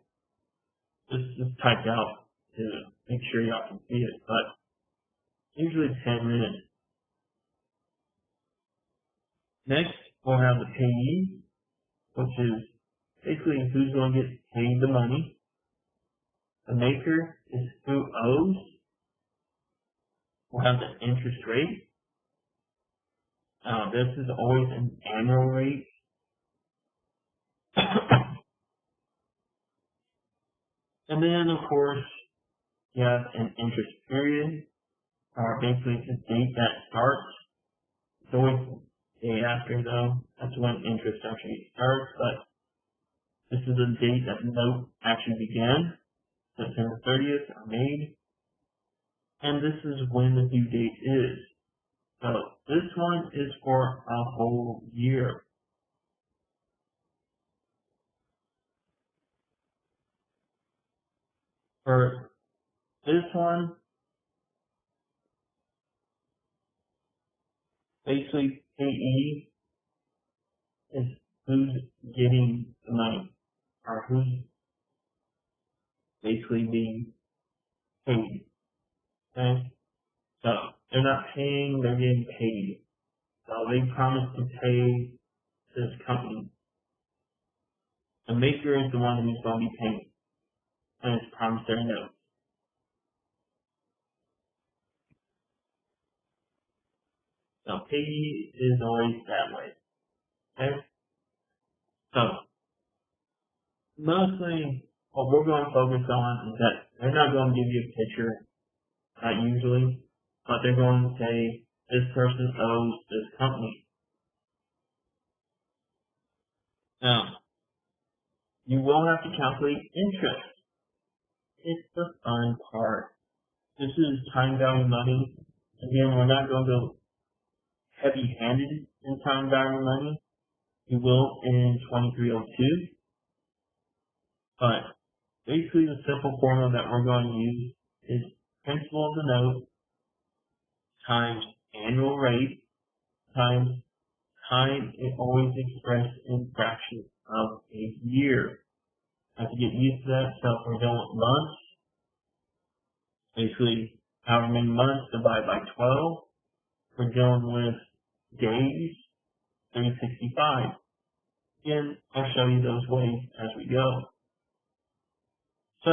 Speaker 1: This is typed out to make sure y'all can see it, but usually 10 minutes. Next, we'll have the payee, which is basically who's going to get paid the money. The maker is who owes. We'll have the interest rate. This is always an annual rate. And then, of course, you have an interest period, or basically it's a date that starts. It's always the day after, though. That's when interest actually starts, but this is the date that the note actually began, September 30th or made. And this is when the due date is. So this one is for a whole year. For this one, basically payee is who's getting the money, or who's basically being paid. Okay? So they're not paying, they're getting paid. So they promise to pay this company. The maker is the one who's going to be paying, and it's promissory notes. So payee is always that way. Okay? So mostly what we're going to focus on is that they're not going to give you a picture, not usually, but they're going to say this person owes this company. Now, you will have to calculate interest. It's the fun part. This is time value money. Again, we're not going to go heavy-handed in time value money. You will in 2302. But basically the simple formula that we're going to use is principal of the note times annual rate times time it always expressed in fractions of a year. I have to get used to that. So if we're going with months, basically however many months divided by 12. We're dealing with days, 365. Again, I'll show you those ways as we go. So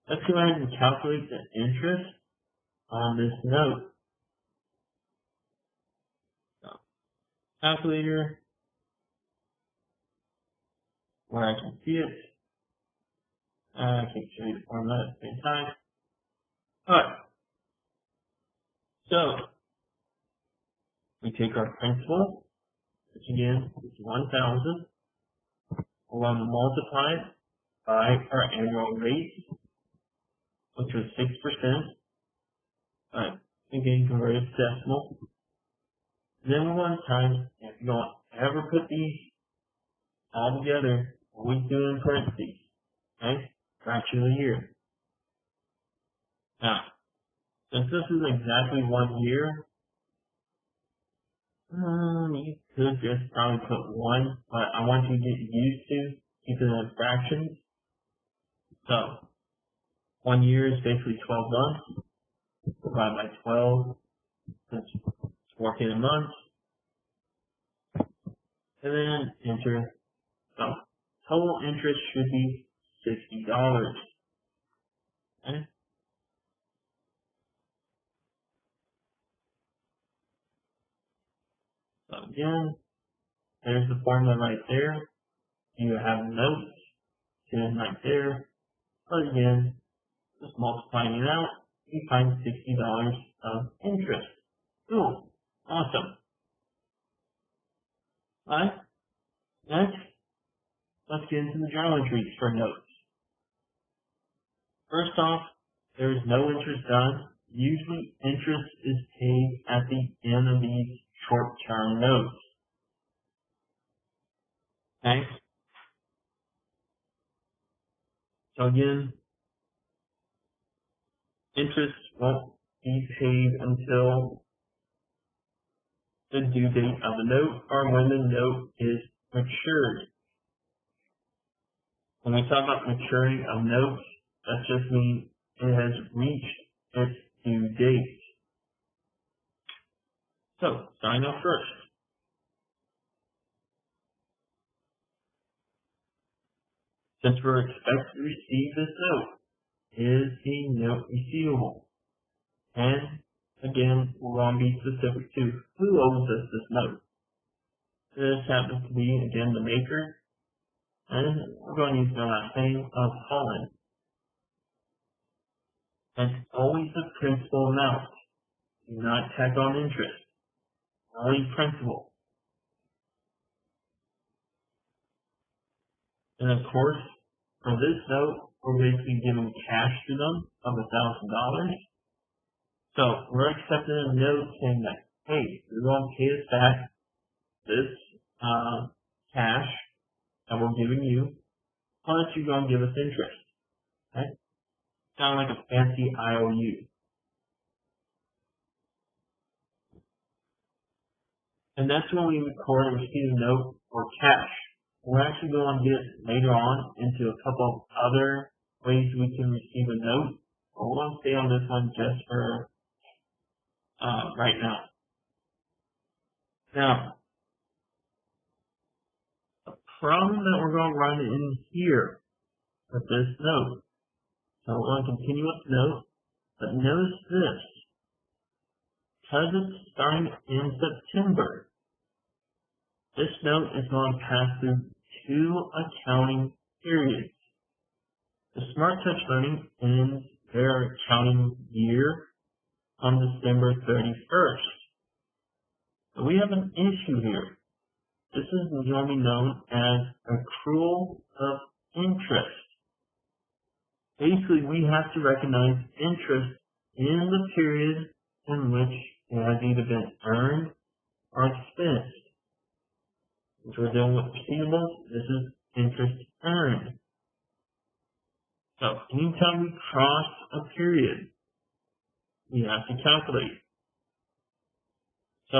Speaker 1: let's go ahead and calculate the interest on this note. So, calculator, where I can see it. I can show you the formula at the same time. Alright, so we take our principal, which again is 1,000. We're going to multiply it by our annual rate, which was 6%. Alright, again, convert it to decimal. Then we're going to times, if you don't ever put these all together, we do in parentheses. Okay? Fraction of the year. Now, since this is exactly 1 year, you could just probably put 1, but I want you to get used to keeping it in fractions. So, 1 year is basically 12 months. Divided by 12, that's 14 months. And then enter. So, total interest should be $60. Okay? So again, there's the formula right there. You have notes, sitting right there. But again, just multiplying it out, you find $60 of interest. Cool. Awesome. Alright, next, let's get into the journal entries for notes. First off, there is no interest done. Usually interest is paid at the end of these short-term notes. Okay? So again, interest won't be paid until the due date of the note or when the note is matured. When we talk about maturing of notes, that just means it has reached its due date. So, sign off first. Since we're expected to receive this note, is the note receivable? And again, we're going to be specific to who owes us this note. This happens to be, again, the maker, and we're going to use the last name of Holland. That's always the principal amount. Do not tack on interest. Only principal. And of course, for this note, we're basically giving cash to them of $1,000. So we're accepting a note saying that, hey, you're going to pay us back this cash that we're giving you, plus you're going to give us interest. Okay? Sound like a fancy IOU. And that's when we record and receive a note for cash. We're actually going to get later on into a couple of other ways we can receive a note. But we're going to stay on this one just for right now. Now, the problem that we're going to run in here with this note. So we're going to continue with the note, but notice this. Because it's starting in September, this note is going to pass through 2 accounting periods. The Smart Touch Learning ends their accounting year on December 31st. So we have an issue here. This is normally known as accrual of interest. Basically, we have to recognize interest in the period in which it has either been earned or expensed. Since we're dealing with receivables, this is interest earned. So anytime we cross a period, we have to calculate. So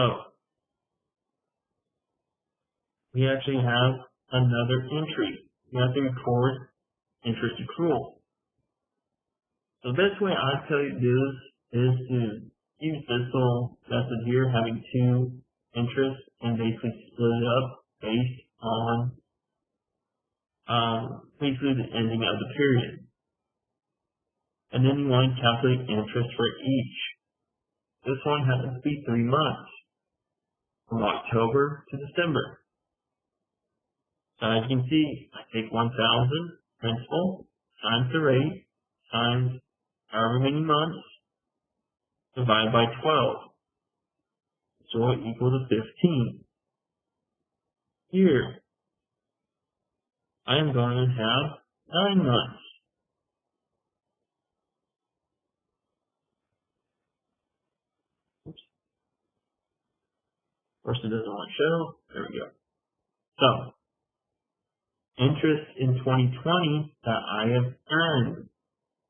Speaker 1: we actually have another entry. We have to record interest accrual. So the best way I tell you to do this is to use this little method here, having 2 interests, and basically split it up based on basically the ending of the period. And then you want to calculate interest for each. This one happens to be 3 months, from October to December. So as you can see, I take 1,000 principal times the rate times however many months divided by 12. So it equals to 15. Here, I am going to have 9 months. Oops. Of course, it doesn't want to show. There we go. So, interest in 2020 that I have earned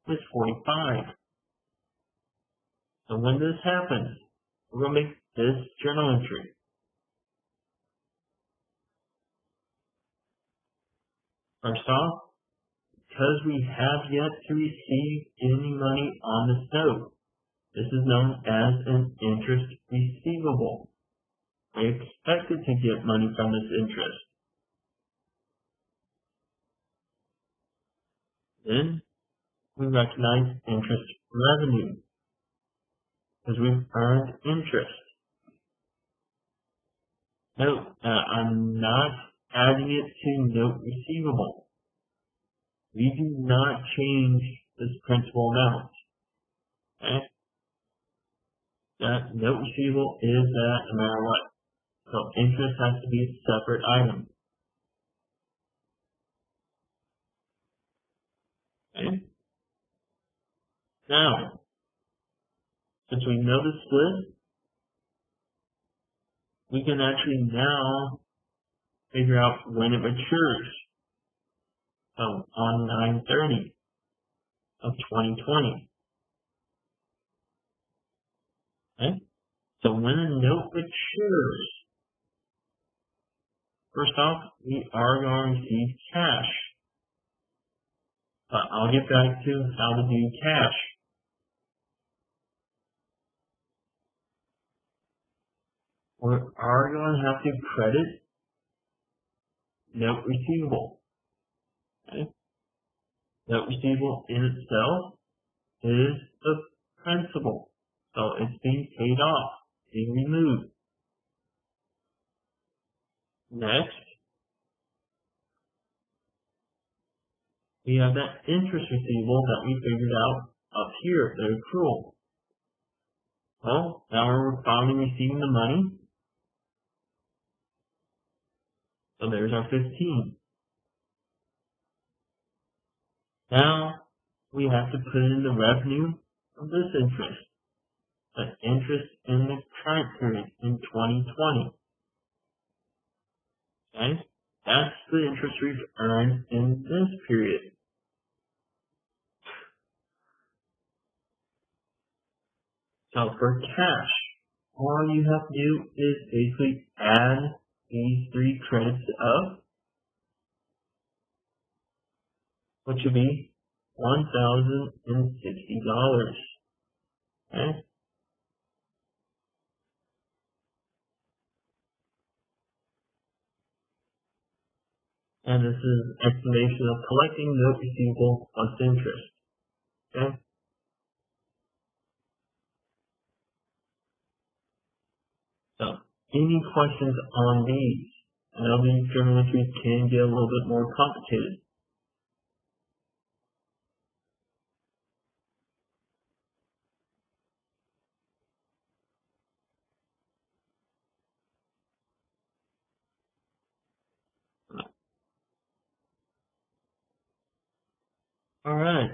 Speaker 1: is 45. So when this happens, we're going to make this journal entry. First off, because we have yet to receive any money on this note, this is known as an interest receivable. We expected to get money from this interest. Then we recognize interest revenue because we've earned interest. Note that I'm not adding it to note receivable. We do not change this principal amount. Okay? That note receivable is that no matter what. So interest has to be a separate item. Okay? Now, since we know the split, we can actually now figure out when it matures. So on 9/30 of 2020. Okay? So when a note matures, first off, we are going to receive cash. But I'll get back to how to do cash. We are going to have to credit note receivable. Okay? Note receivable in itself is the principal. So it's being paid off, being removed. Next, we have that interest receivable that we figured out up here, the accrual. Well, now we're finally receiving the money. So there's our 15. Now we have to put in the revenue of this interest. The interest in the current period in 2020. Okay? That's the interest we've earned in this period. So for cash, all you have to do is basically add these three credits up, which would be $1,060. Okay? And this is explanation of collecting note receivable plus interest. Okay? So, any questions on these? I know these journal entries can get a little bit more complicated. Alright.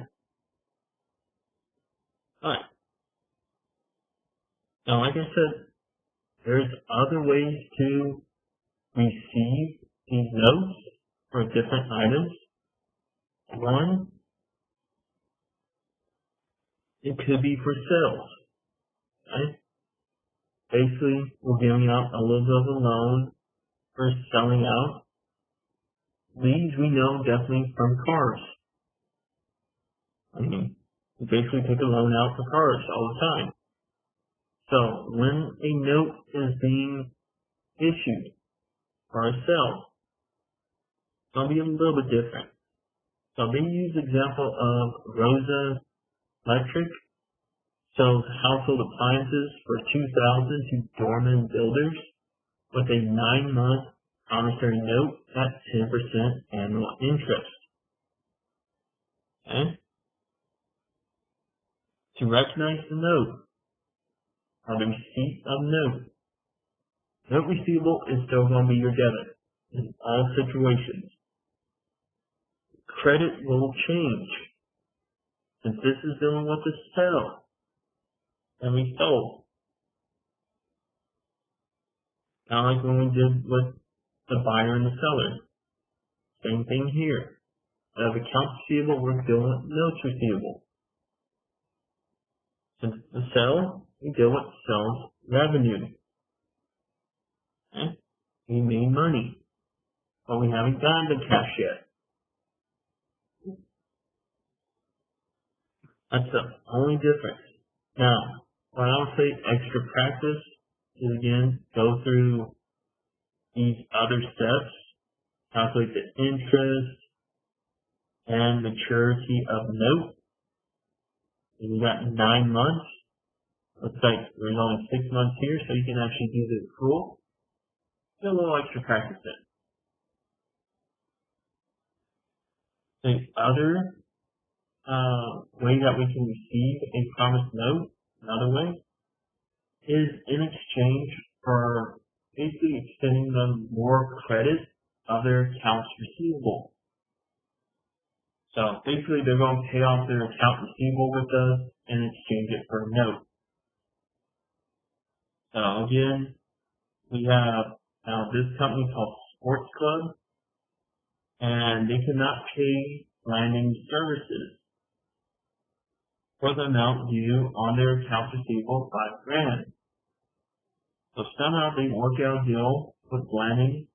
Speaker 1: Alright. Now, like I said, there's other ways to receive these notes for different items. One, it could be for sales. Okay? Basically, we're giving out a little bit of a loan for selling out. These we know definitely from cars. I mean, we basically take a loan out for cars all the time. So when a note is being issued for a sale, it's going to be a little bit different. So they use the example of Rosa Electric sells household appliances for $2,000 to Dorman Builders with a 9-month promissory note at 10% annual interest. Okay? To recognize the note, or the receipt of note, note receivable is still going to be your debit in all situations. Credit will change. Since this is dealing with the sale, and we sold. Kind of like when we did with the buyer and the seller. Same thing here. Out of accounts receivable, we're dealing with notes receivable. Since the sale, we deal with sales revenue. Okay? We made money, but we haven't gotten the cash yet. That's the only difference. Now, what I'll say extra practice is again, go through these other steps, calculate the interest and maturity of note. We got 9 months. Looks like there's only 6 months here, so you can actually do the accrual. Do a little extra practice in. The other way that we can receive a promised note, another way, is in exchange for basically extending them more credit of their accounts receivable. So basically they're going to pay off their account receivable with us and exchange it for a note. So again, we have now this company called Sports Club, and they cannot pay lending services for the amount due on their accounts receivable $5,000. So somehow they work out a deal with lending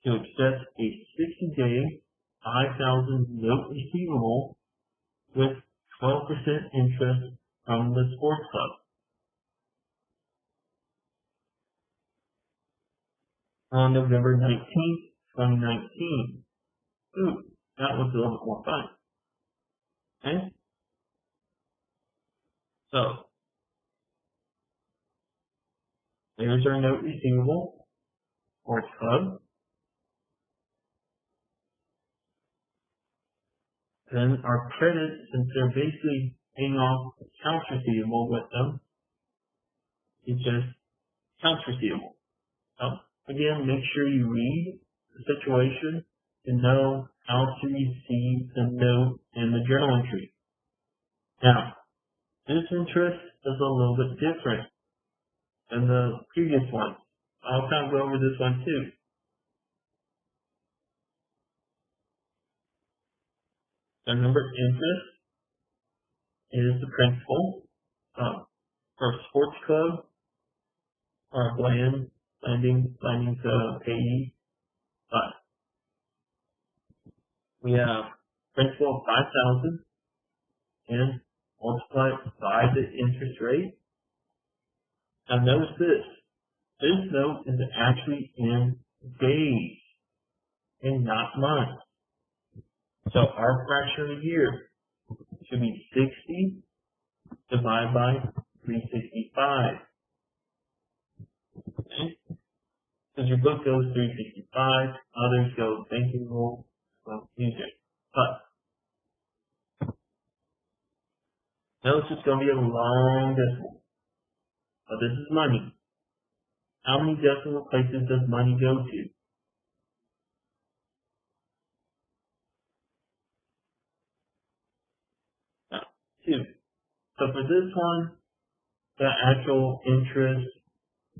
Speaker 1: to accept a 60-day $5,000 note receivable with 12% interest from the sports club. On November 19th, 2019. Ooh, that was a little bit more fun. Okay? So, There's our note receivable, Sports Club. Then our credits, since they're basically paying off accounts receivable with them, it's just accounts receivable. So again, make sure you read the situation to know how to receive the note in the journal entry. Now, this interest is a little bit different than the previous one. I'll kind of go over this one too. So remember, interest is the principal for a sports club or a lending to payee. But we have principal of 5,000 and multiply it by the interest rate. Now notice this. This note is actually in days and not months. So our fraction of the year should be 60 divided by 365. Okay? Because your book goes 365, others go banking rule, well, easier. But notice it's going to be a long decimal. But this is money. How many decimal places does money go to? Now, 2. So for this one, the actual interest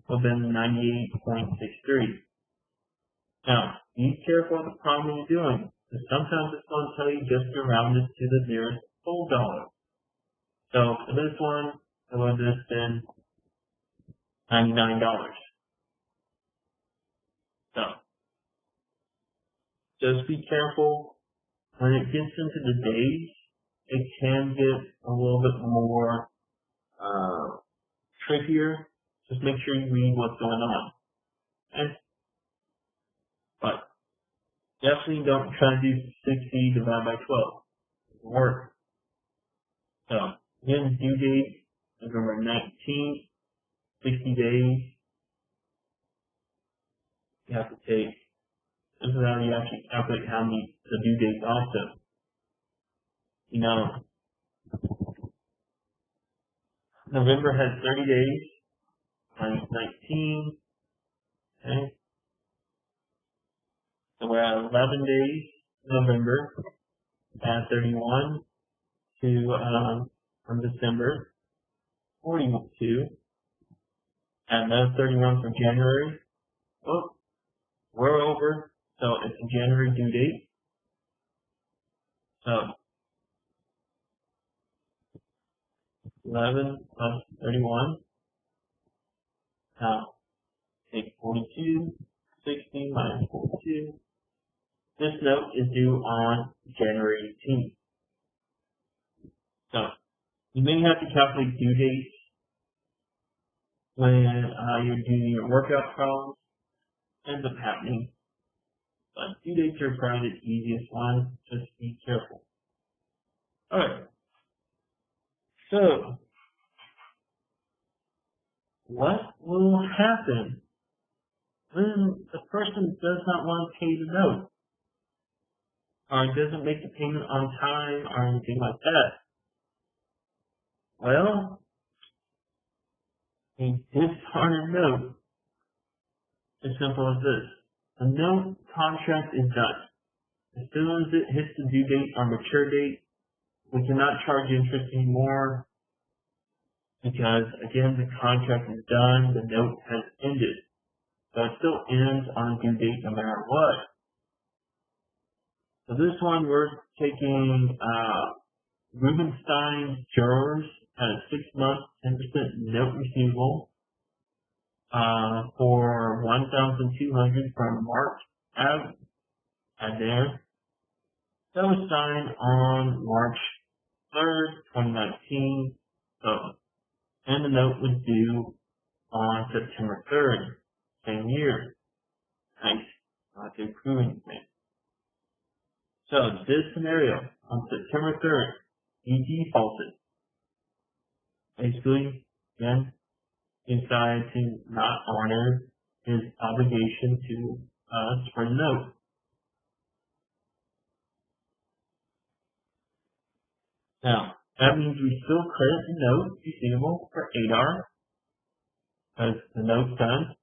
Speaker 1: will be 98.63. Now, be careful of the problem you're doing, because sometimes it's going to tell you just to round it to the nearest whole dollar. So for this one, it would have just been $99. So, just be careful. When it gets into the days, it can get a little bit more trickier. Just make sure you read what's going on. Okay? But definitely don't try to do 60 divided by 12. It won't work. So, again, due date, November 19th, 60 days. You have to take, this is how you actually calculate how many the due dates also. You know, November has 30 days, minus 19, okay? So we're at 11 days, November, add 31 to, from December, 42, add another 31 from January. Oh, we're over, so it's a January due date. So 11 plus 31. Now take 42, 60 minus 42. This note is due on January 18th. So you may have to calculate due dates when you're doing your workout problems. Ends up happening. But due dates are probably the easiest one. Just be careful. Alright. So, what will happen when the person does not want to pay the note? Or doesn't make the payment on time or anything like that? Well, a dishonored note is simple as this. A note contract is done. As soon as it hits the due date or mature date, we cannot charge interest anymore because, again, the contract is done, the note has ended. So it still ends on a due date no matter what. So this one we're taking Rubenstein's jurors at a 6-month, 10% note receivable for $1,200 from March at there. That was signed on March 3rd, 2019. So, and the note was due on September 3rd, same year. Nice. Not to accrue anything. So this scenario, on September 3rd, he defaulted. Basically, again, decide to not honor his obligation to us for the note. Now, that means we still credit the note receivable for ADAR, because the note's done,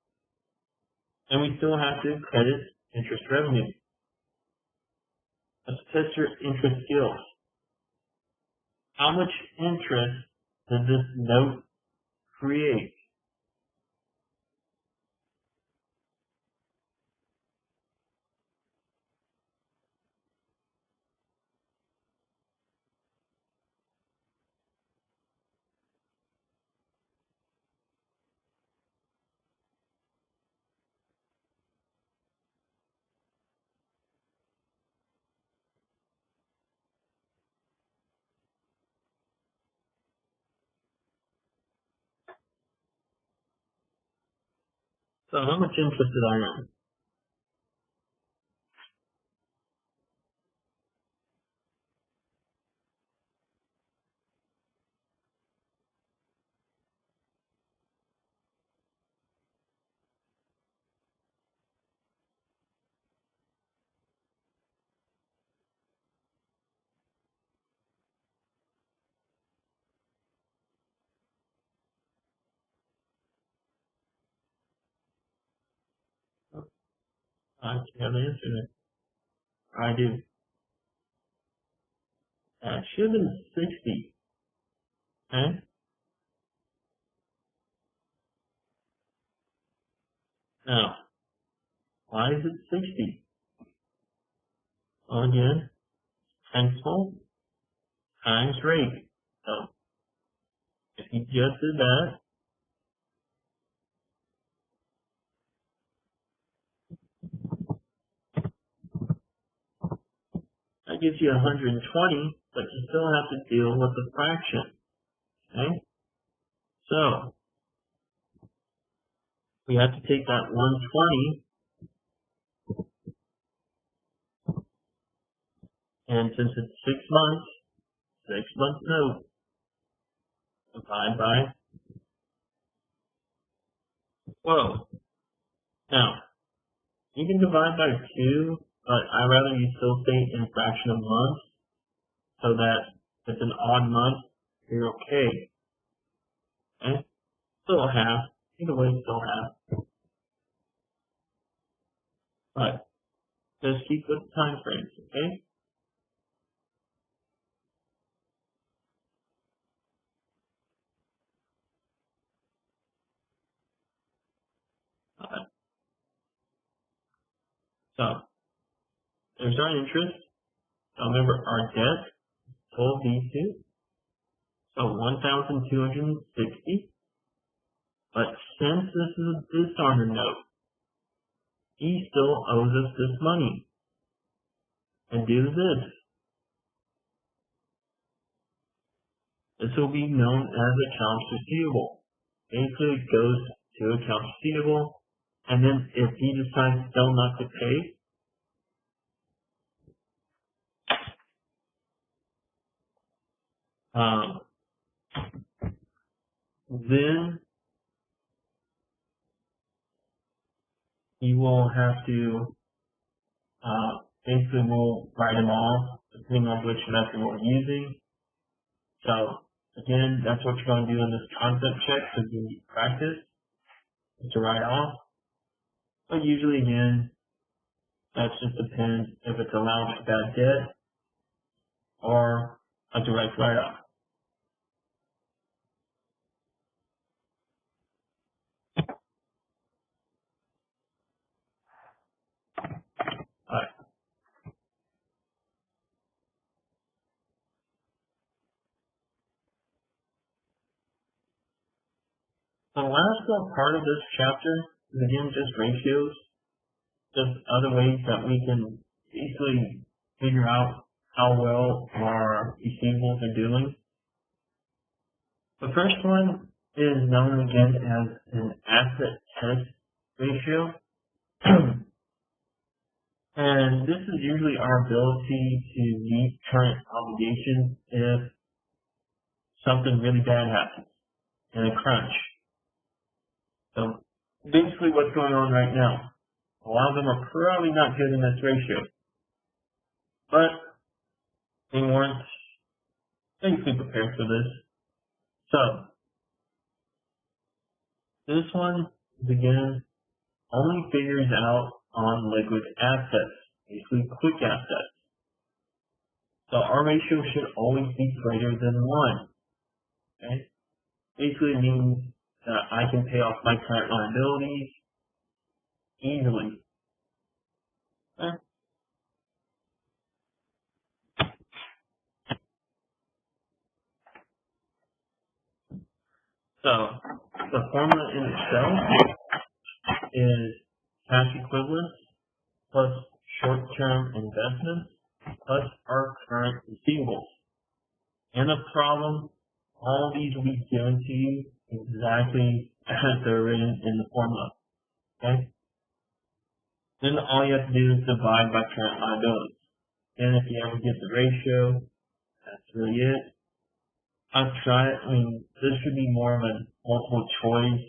Speaker 1: and we still have to credit interest revenue. Let's test your interest skills. How much interest does this note create? So how much interest did I earn? I have the answer there. I do. It should have been 60. Okay? Now, why is it 60? Well, again, principal times rate. So, if you just did that, that gives you 120, but you still have to deal with the fraction. Okay? So, we have to take that 120, and since it's 6 months, 6-month note, divide by 12. Now, you can divide by 2, but I'd rather you still stay in fraction of months, so that if it's an odd month, you're okay. Okay? Still half. Either way, still half. But just keep with time frames, okay? Okay. So, there's our interest. So remember, our debt total these two. So 1,260. But since this is a dishonor note, he still owes us this money. And due to this, this will be known as accounts receivable. Basically, it goes to accounts receivable, and then if he decides still not to pay, then you will have to, basically we'll write them off, depending on which method we're using. So, again, that's what you're going to do in this concept check to do practice, is to write off. But usually, again, that just depends if it's allowance for bad debt or a direct write-off. Alright. The last part of this chapter is again just ratios, just other ways that we can basically figure out how well our receivables are doing. The first one is known again as an asset test ratio. And this is usually our ability to meet current obligations if something really bad happens in a crunch. So basically what's going on right now, a lot of them are probably not good in this ratio, but they weren't basically prepared for this. So this one, again, only figures out on liquid assets, basically quick assets. So our ratio should always be greater than 1. Okay? Basically means that I can pay off my current liabilities easily. Okay? So the formula in itself is cash equivalents plus short-term investments plus our current receivables. In a problem, all of these will be given to you exactly as they're written in the formula. Okay? Then all you have to do is divide by current liabilities. And if you ever get the ratio, that's really it. I've tried, this should be more of a multiple choice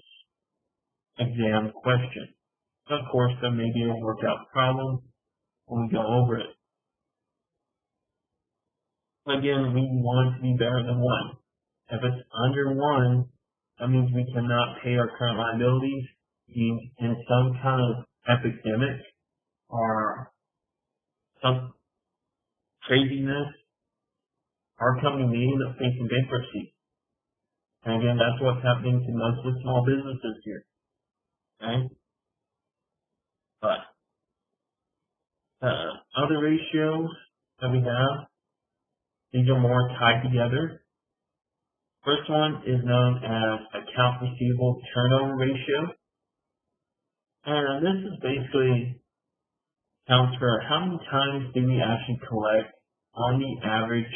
Speaker 1: exam question. Of course, there may be a workout problem when we go over it. Again, we want to be better than 1. If it's under 1, that means we cannot pay our current liabilities. Means in some kind of epidemic or some craziness, our company may end up facing bankruptcy. And again, that's what's happening to most of the small businesses here. Okay? But other ratios that we have, these are more tied together. First one is known as account receivable turnover ratio. And this is basically counts for how many times do we actually collect on the average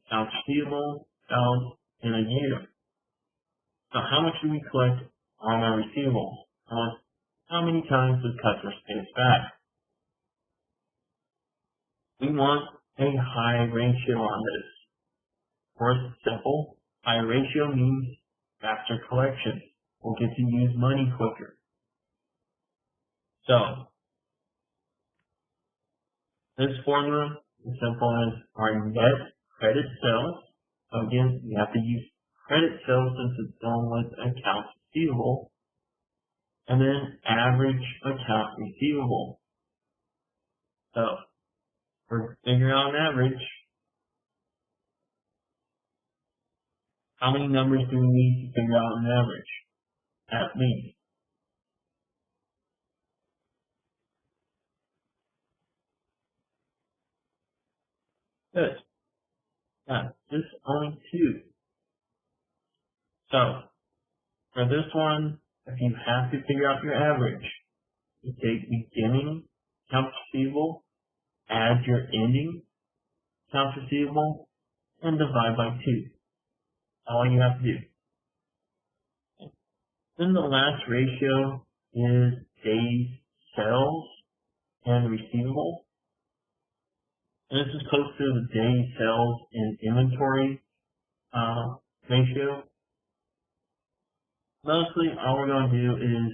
Speaker 1: accounts receivable balance in a year. So how much do we collect on our receivables? How many times does customers pay us back? We want a high ratio on this. Of course, it's simple. High ratio means faster collection. We'll get to use money quicker. So, this formula is simple as our net credit sales. So again, we have to use credit sales since it's done with accounts receivable. And then average account receivable. So, we're figuring out an average. How many numbers do we need to figure out an average? At least. Good. Yeah, just only 2. So, for this one, if you have to figure out your average, you take beginning accounts receivable, add your ending accounts receivable, and divide by 2. All you have to do. Then the last ratio is days sales and receivable. And this is close to the days sales and inventory ratio. Mostly all we're going to do is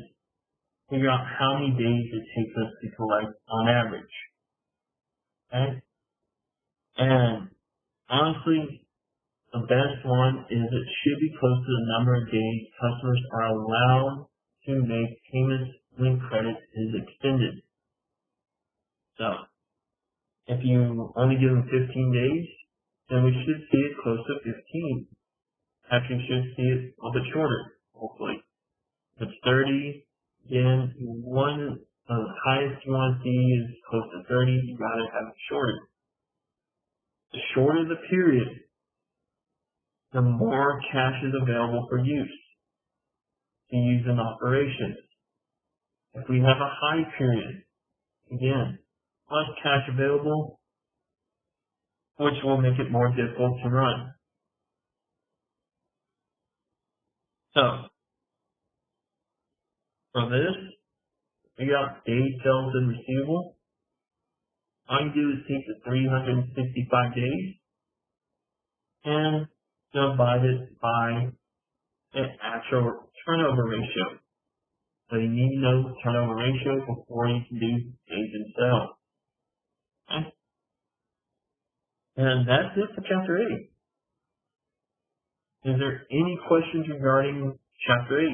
Speaker 1: figure out how many days it takes us to collect on average. Okay? And honestly, the best one is it should be close to the number of days customers are allowed to make payments when credit is extended. So, if you only give them 15 days, then we should see it close to 15. Actually, we should see it a little bit shorter, hopefully. If it's 30, then the highest you want to see is close to 30, you gotta have it shorter. The shorter the period, the more cash is available for use to use in operations. If we have a high period, again, less cash available, which will make it more difficult to run. So, for this, we got days sales and receivable. All you do is take the 365 days and divide it by the actual turnover ratio. So you need to know the turnover ratio before you can do days in sales. Okay. And that's it for Chapter 8. Is there any questions regarding Chapter 8?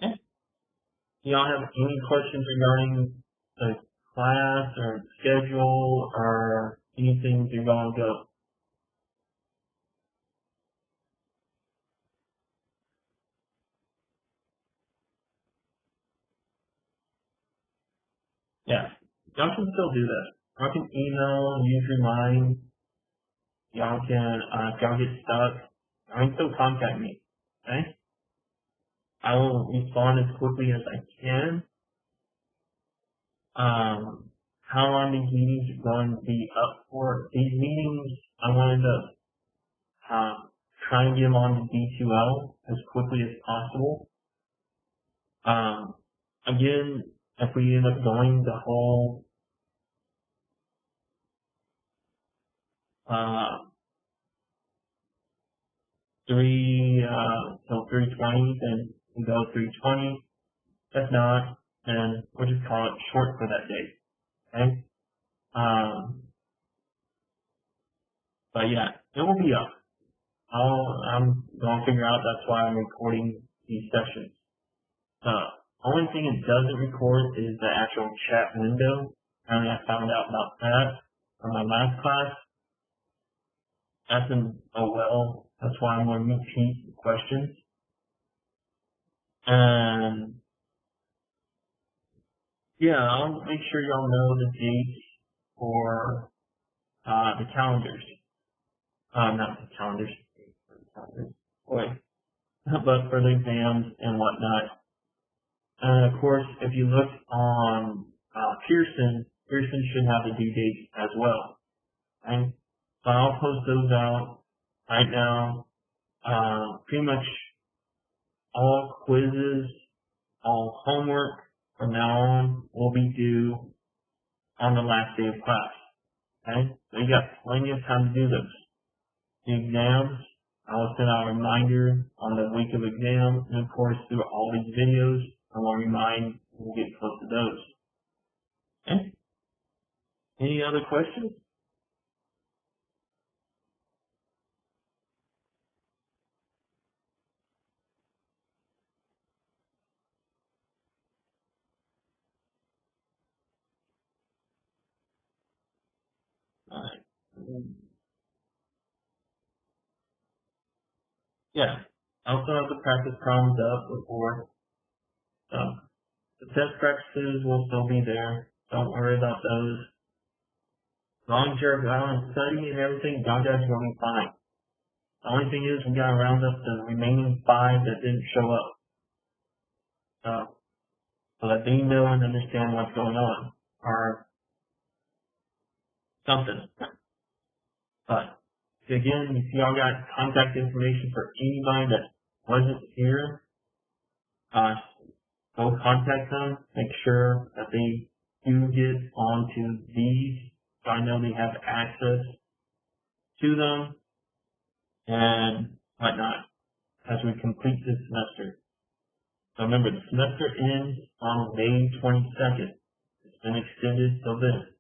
Speaker 1: Okay. Do y'all have any questions regarding the class or schedule or anything you're going to go? Yeah, y'all can still do that. Y'all can email, use Remind. Y'all can, if y'all get stuck, y'all can still contact me. Okay? I will respond as quickly as I can. How long these meetings are going to be up for? These meetings, I wanted to try and get them on the D2L as quickly as possible. Again, if we end up going the whole till 3:20, then we go 3:20. If not, then we'll just call it short for that day. Okay? But yeah, it will be up. I'm going to figure out that's why I'm recording these sessions. Only thing it doesn't record is the actual chat window. Apparently I found out about that from my last class. That's that's why I'm going to repeat the questions. And yeah, I'll make sure y'all know the dates for the calendars. Not the calendars. Boy. But for the exams and whatnot. And of course, if you look on Pearson should have the due dates as well. Okay? So I'll post those out right now. Pretty much all quizzes, all homework from now on will be due on the last day of class. Okay? So you got plenty of time to do those. The exams, I will send out a reminder on the week of exams, and of course through all these videos, I will remind when we get close to those. Okay? Any other questions? Alright. Yeah. I also have the practice problems up before. The test practices will still be there. Don't worry about those. As long as you're out and studying and everything, y'all guys are going to be fine. The only thing is we got to round up the remaining 5 that didn't show up. So that they know and understand what's going on. Or something. But again, you see y'all got contact information for anybody that wasn't here. Go contact them. Make sure that they do get onto these, so I know they have access to them and whatnot as we complete this semester. So remember, the semester ends on May 22nd. It's been extended till then.